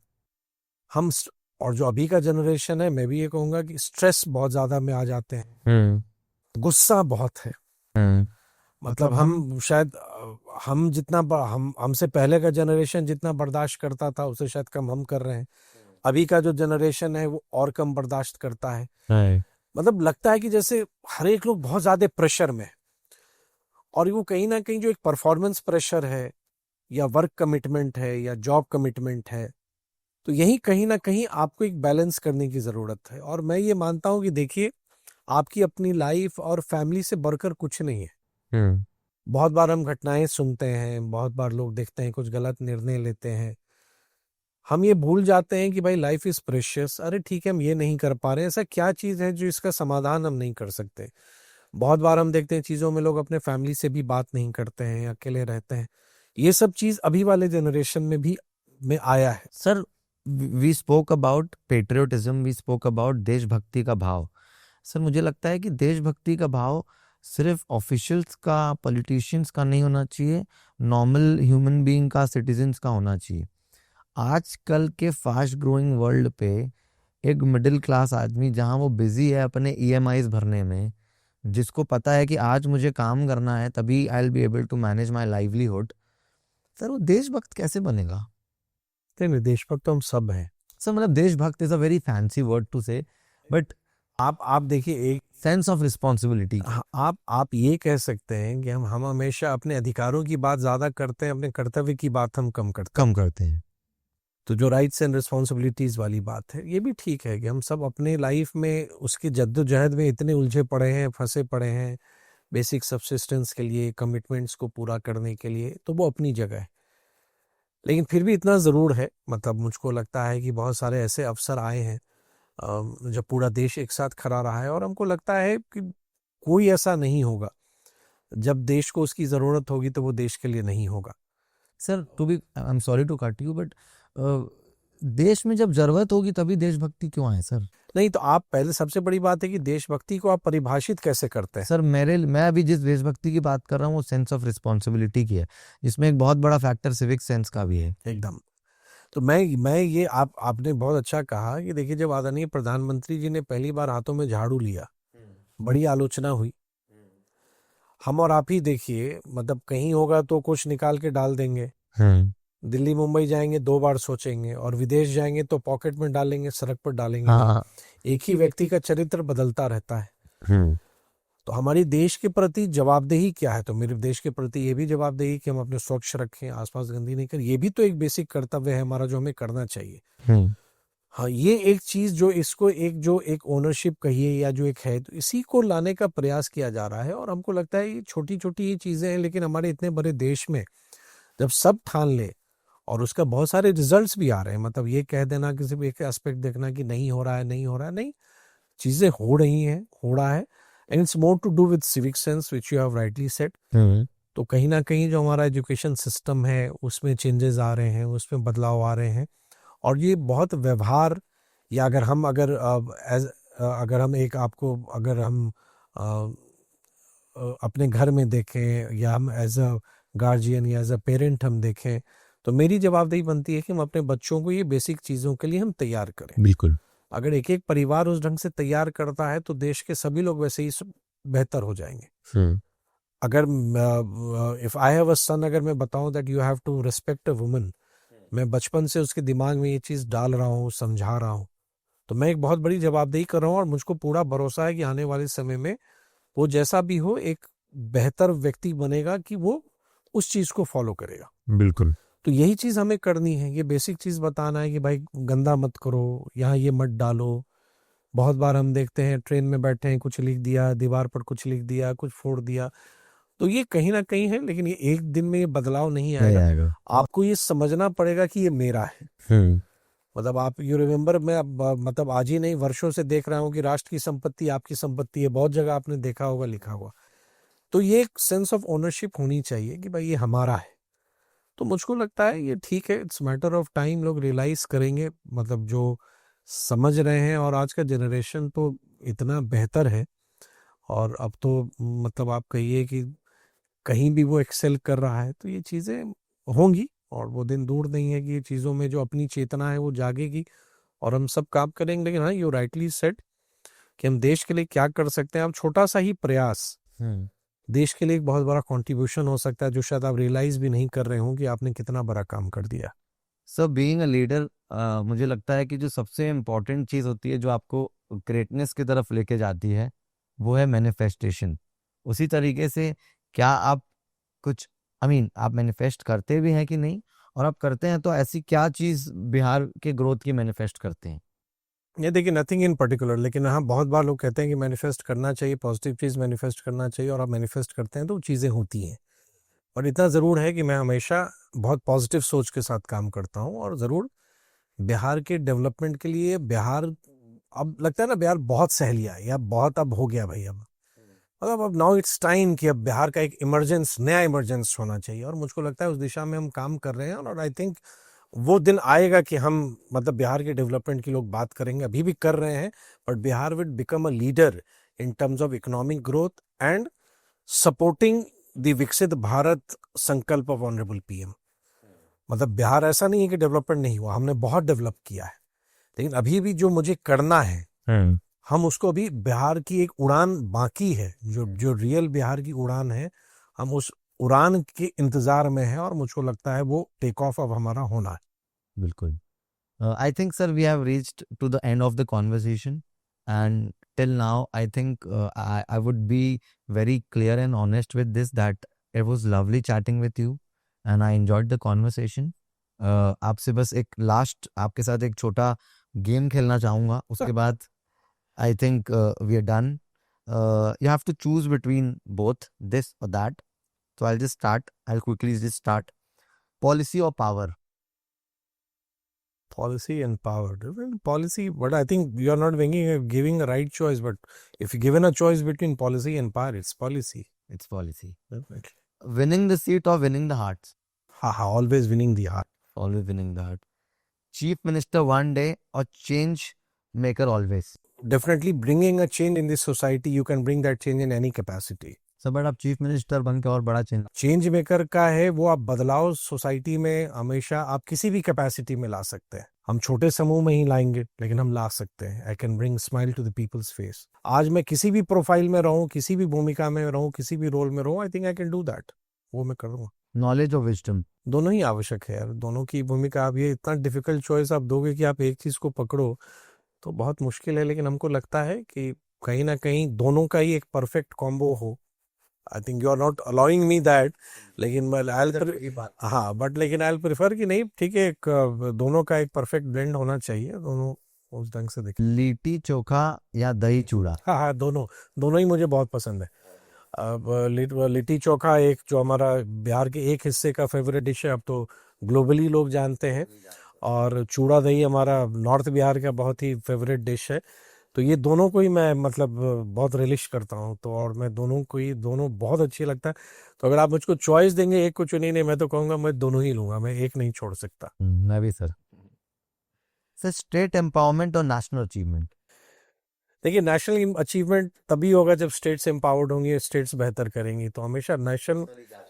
हम और जो अभी का जनरेशन है, मैं भी ये कहूंगा कि स्ट्रेस बहुत ज्यादा में आ जाते हैं, गुस्सा बहुत है। मतलब हम शायद हम जितना हम हमसे पहले का जनरेशन जितना बर्दाश्त करता था उससे शायद कम हम कर रहे हैं। अभी का जो जनरेशन है वो और कम बर्दाश्त करता है। मतलब लगता है कि जैसे हर एक लोग बहुत ज्यादा प्रेशर में, और वो कहीं ना कहीं जो एक परफॉर्मेंस प्रेशर है या वर्क कमिटमेंट है या जॉब कमिटमेंट है, तो यही कहीं ना कहीं आपको एक बैलेंस करने की जरूरत है। और मैं ये मानता हूं कि देखिए, आपकी अपनी लाइफ और फैमिली से बढ़कर कुछ नहीं है। बहुत बार हम घटनाएं सुनते हैं, बहुत बार लोग देखते हैं कुछ गलत निर्णय लेते हैं, हम ये भूल जाते हैं कि भाई लाइफ इज प्रेशियस। अरे ठीक है, हम ये नहीं कर पा रहे, ऐसा क्या चीज है जो इसका समाधान हम नहीं कर सकते। बहुत बार हम देखते हैं चीजों में लोग अपने फैमिली से भी बात नहीं करते हैं, अकेले रहते हैं। ये सब चीज अभी वाले जनरेशन में भी में आया है। Sir we spoke about patriotism, we spoke about देशभक्ति का भाव। सर मुझे लगता है कि देशभक्ति का भाव सिर्फ ऑफिशियल्स का, पॉलिटिशियंस का नहीं होना चाहिए, नॉर्मल ह्यूमन बीइंग का, सिटीजन्स का होना चाहिए। आजकल के फास्ट ग्रोइंग वर्ल्ड पे एक मिडिल क्लास आदमी जहाँ वो बिजी है अपने ईएमआईज भरने में, जिसको पता है कि आज मुझे काम करना है तभी I will be able to manage my livelihood, sir वो देशभक्त कैसे बनेगा? नहीं, देशभक्त तो हम सब हैं। सर मतलब देशभक्त is a very fancy word to say, but आप देखिए, एक सेंस ऑफ रिस्पॉन्सिबिलिटी। आप ये कह सकते हैं कि हम हमेशा अपने अधिकारों की बात ज्यादा करते हैं, अपने कर्तव्य की बात हम कम करते हैं। तो जो राइट्स एंड रिस्पॉन्सिबिलिटीज वाली बात है, ये भी ठीक है कि हम सब अपने लाइफ में उसकी जद्दोजहद में इतने उलझे पड़े हैं, फंसे पड़े हैं, बेसिक सब्सिस्टेंस के लिए, कमिटमेंट्स को पूरा करने के लिए, तो वो अपनी जगह है। लेकिन फिर भी इतना ज़रूर है, मतलब मुझको लगता है कि बहुत सारे ऐसे अवसर आए हैं जब पूरा देश एक साथ खड़ा रहा है, और हमको लगता है कि कोई ऐसा नहीं होगा जब देश को उसकी ज़रूरत होगी तो वो देश के लिए नहीं होगा। Sir to be, I am sorry to cut you, but देश में जब जरूरत होगी तभी देशभक्ति क्यों आए सर? नहीं, तो आप पहले, सबसे बड़ी बात है कि देशभक्ति को आप परिभाषित कैसे करते हैं। सर मैं अभी जिस देशभक्ति की बात कर रहा हूँ वो सेंस ऑफ रिस्पॉन्सिबिलिटी की है, जिसमें एक बहुत बड़ा फैक्टर सिविक सेंस का भी है। एकदम। तो मैं ये आपने बहुत अच्छा कहा कि देखिए, जब आदरणीय प्रधानमंत्री जी ने पहली बार हाथों में झाड़ू लिया, बड़ी आलोचना हुई। हम और आप ही देखिए, मतलब कहीं होगा तो कुछ निकाल के डाल देंगे, दिल्ली मुंबई जाएंगे 2 बार सोचेंगे, और विदेश जाएंगे तो पॉकेट में डालेंगे, सड़क पर डालेंगे। हाँ। एक ही व्यक्ति का चरित्र बदलता रहता है। तो हमारी देश के प्रति जवाबदेही क्या है? तो मेरे देश के प्रति ये भी जवाबदेही कि हम अपने स्वच्छ रखें, आसपास गंदगी नहीं करें। ये भी तो एक बेसिक कर्तव्य है हमारा जो हमें करना चाहिए। हाँ, ये एक चीज जो इसको एक ओनरशिप कहिए या जो एक है, तो इसी को लाने का प्रयास किया जा रहा है। और हमको लगता है ये छोटी छोटी ये चीजें हैं, लेकिन हमारे इतने बड़े देश में जब सब ठान ले, और उसका बहुत सारे रिजल्ट्स भी आ रहे हैं, मतलब ये कह देना कि सिर्फ एक एस्पेक्ट देखना कि नहीं हो रहा है, नहीं, चीजें हो रही हैं, हो रहा है। And it's more to do with civic sense which you have rightly said. तो कहीं ना कहीं जो हमारा एजुकेशन सिस्टम है उसमें चेंजेस आ रहे हैं, उसमें बदलाव आ रहे हैं। और ये बहुत व्यवहार, या अगर हम अपने घर में देखें, या हम एज अ गार्जियन या एज अ पेरेंट हम देखें, तो मेरी जवाबदेही बनती है कि हम अपने बच्चों को ये बेसिक चीज़ों के लिए हम तैयार करें। बिल्कुल। अगर एक एक परिवार उस ढंग से तैयार करता है तो देश के सभी लोग वैसे ही बेहतर हो जाएंगे। अगर इफ आई हैव अ सन, अगर मैं बताऊं that you have to respect a woman, मैं बचपन से उसके दिमाग में ये चीज डाल रहा हूँ, समझा रहा हूँ, तो मैं एक बहुत बड़ी जवाबदेही कर रहा हूँ और मुझको पूरा भरोसा है कि आने वाले समय में वो जैसा भी हो एक बेहतर व्यक्ति बनेगा कि वो उस चीज को फॉलो करेगा। बिल्कुल। तो यही चीज हमें करनी है, ये बेसिक चीज बताना है कि भाई गंदा मत करो, यहाँ ये मत डालो। बहुत बार हम देखते हैं ट्रेन में बैठे हैं, कुछ लिख दिया, दीवार पर कुछ लिख दिया, कुछ फोड़ दिया, तो ये कहीं ना कहीं है, लेकिन ये एक दिन में ये बदलाव नहीं नहीं आएगा। आएगा। आपको ये समझना पड़ेगा कि ये मेरा है। मतलब आप यू रिमेम्बर, मैं अब मतलब आज ही नहीं वर्षों से देख रहा हूँ कि राष्ट्र की संपत्ति आपकी संपत्ति है, बहुत जगह आपने देखा होगा लिखा हुआ। तो ये एक सेंस ऑफ ओनरशिप होनी चाहिए कि भाई ये हमारा है। तो मुझको लगता है ये ठीक है, इट्स मैटर ऑफ टाइम, लोग रियलाइज करेंगे, मतलब जो समझ रहे हैं। और आज का जनरेशन तो इतना बेहतर है, और अब तो मतलब आप कहिए कि कहीं भी वो एक्सेल कर रहा है, तो ये चीज़ें होंगी और वो दिन दूर नहीं है कि ये चीज़ों में जो अपनी चेतना है वो जागेगी और हम सब काम करेंगे। लेकिन हाँ, यू राइटली सेड कि हम देश के लिए क्या कर सकते हैं। अब छोटा सा ही प्रयास देश के लिए एक बहुत बड़ा कंट्रीब्यूशन हो सकता है, जो शायद आप रियलाइज भी नहीं कर रहे हो कि आपने कितना बड़ा काम कर दिया। सो बीइंग अ लीडर, मुझे लगता है कि जो सबसे इम्पोर्टेंट चीज़ होती है जो आपको ग्रेटनेस की तरफ लेके जाती है, वो है मैनिफेस्टेशन। उसी तरीके से क्या आप कुछ आप मैनिफेस्ट करते भी हैं कि नहीं, और आप करते हैं तो ऐसी क्या चीज़ बिहार के ग्रोथ की मैनिफेस्ट करते हैं? ये देखिए, नथिंग इन पर्टिकुलर, लेकिन हाँ बहुत बार लोग कहते हैं कि मैनिफेस्ट करना चाहिए, पॉजिटिव चीज़ मैनिफेस्ट करना चाहिए, और आप मैनिफेस्ट करते हैं तो चीज़ें होती हैं। और इतना ज़रूर है कि मैं हमेशा बहुत पॉजिटिव सोच के साथ काम करता हूँ, और ज़रूर बिहार के डेवलपमेंट के लिए बिहार, अब लगता है ना बिहार बहुत सह लिया है या बहुत अब हो गया भाई, अब मतलब अब नाउ इट्स टाइम कि अब बिहार का एक इमरजेंस, नया इमरजेंस होना चाहिए, और मुझको लगता है उस दिशा में हम काम कर रहे हैं। और आई थिंक वो दिन आएगा कि हम मतलब बिहार के डेवलपमेंट की लोग बात करेंगे, अभी भी कर रहे हैं, but Bihar will become a leader in terms of economic growth and supporting the विकसित भारत संकल्प ऑफ ऑनरेबल पीएम। मतलब बिहार ऐसा नहीं है कि डेवलपमेंट नहीं हुआ, हमने बहुत डेवलप किया है, लेकिन अभी भी जो मुझे करना है, हम उसको अभी बिहार की एक उड़ान बाकी है, जो जो रियल बिहार की उड़ान है, हम उस उड़ान के इंतजार में हैं, और मुझको लगता है वो टेक ऑफ अब हमारा होना है। बिल्कुल। I think, sir, we have reached to the end of the conversation, and till now, I think I would be very clear and honest with this that it was lovely chatting with you, and I enjoyed the conversation. आपसे बस एक last आपके साथ एक छोटा game खेलना चाहूँगा, उसके बाद I think we are done. You have to choose between both this or that. So I'll just start. I'll quickly just start. Policy or power? Policy and power. Different policy, but I think you are not giving a right choice. But if you're given a choice between policy and power, it's policy. It's policy. Definitely. Winning the seat or winning the hearts? Always winning the heart. Always winning the heart. Chief Minister one day or change maker always? Definitely bringing a change in this society. You can bring that change in any capacity. सब but आप chief minister बन के और बड़ा change change maker का है वो, आप बदलाव सोसाइटी में हमेशा आप किसी भी कैपेसिटी में ला सकते हैं। हम छोटे समूह में ही लाएंगे, लेकिन हम ला सकते हैं। I can bring smile to the people's face. आज मैं किसी भी प्रोफाइल में रहूं, किसी भी भूमिका में रहूं, किसी भी रोल में रहूं, I think I can do that. वो मैं करूंगा। नॉलेज और विजडम? दोनों ही आवश्यक है यार, दोनों की भूमिका। आप ये इतना डिफिकल्ट चॉइस आप दोगे कि आप एक चीज को पकड़ो तो बहुत मुश्किल है, लेकिन हमको लगता है कि कहीं ना कहीं दोनों का ही एक परफेक्ट कॉम्बो हो। I think you are not allowing me that, लेकिन हाँ, बट लेकिन आई प्रेफर कि नहीं, ठीक है, एक दोनों का एक परफेक्ट ब्लेंड होना चाहिए, दोनों उस ढंग से देखें। लिट्टी चोखा या दही चूड़ा? हाँ, दोनों दोनों ही मुझे बहुत पसंद है। अब लिट्टी चोखा एक जो हमारा बिहार के एक हिस्से का फेवरेट डिश है, अब तो ग्लोबली लोग जानते हैं। और चूड़ा दही हमारा नॉर्थ बिहार का बहुत ही फेवरेट डिश है। तो ये दोनों को ही मैं मतलब बहुत रिलिश करता हूँ, तो और मैं दोनों को ही, दोनों बहुत अच्छी लगता है। तो अगर आप मुझको चॉइस देंगे एक को चुनी, नहीं मैं तो कहूँगा मैं दोनों ही लूंगा, मैं एक नहीं छोड़ सकता। मैं भी सर। सर, स्टेट एम्पावरमेंट और नेशनल अचीवमेंट? देखिए नेशनल अचीवमेंट तभी होगा जब स्टेट्स एम्पावर्ड होंगी, स्टेट्स बेहतर करेंगी, तो हमेशा नेशनल।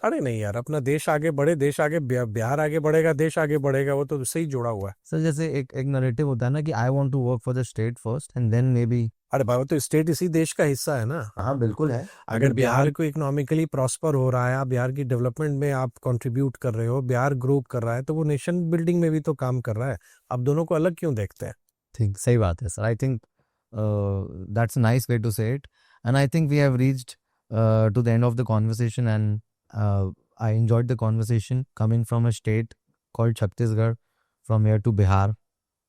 अरे नहीं यार, अपना देश आगे बढ़े, देश आगे, बिहार आगे बढ़ेगा, देश आगे बढ़ेगा, वो तो सही जुड़ा हुआ है। सर जैसे एक नैरेटिव होता है ना कि I want to work for the state first and then maybe. अरे बाबा, तो स्टेट इसी देश का हिस्सा है ना। हाँ बिल्कुल है। अगर बिहार को इकोनॉमिकली प्रॉस्पर हो रहा है, आप बिहार की डेवलपमेंट में आप कंट्रीब्यूट कर रहे हो, बिहार ग्रो कर रहा है, तो वो नेशन बिल्डिंग में भी तो काम कर रहा है। आप दोनों को अलग क्यों देखते हैं? ठीक, सही बात है sir. I think that's a nice way to say it and I think we have reached to the end of the conversation and I enjoyed the conversation coming from a state called Chhattisgarh from here to Bihar.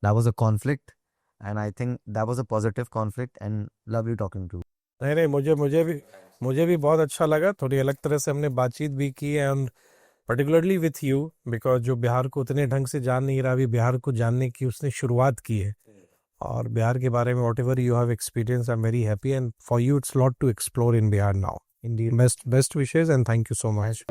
That was a conflict and I think that was a positive conflict and lovely talking to you. नहीं नहीं, मुझे भी बहुत अच्छा लगा। थोड़ी अलग तरह से हमने बातचीत भी की, and particularly with you, because जो बिहार को उतने ढंग से जान नहीं रहा, अभी बिहार को जानने की उसने शुरुआत की है। और बिहार के बारे में whatever you have experience, I am very happy, and for you it's lot to explore in Bihar now. Indeed, best wishes and thank you so much.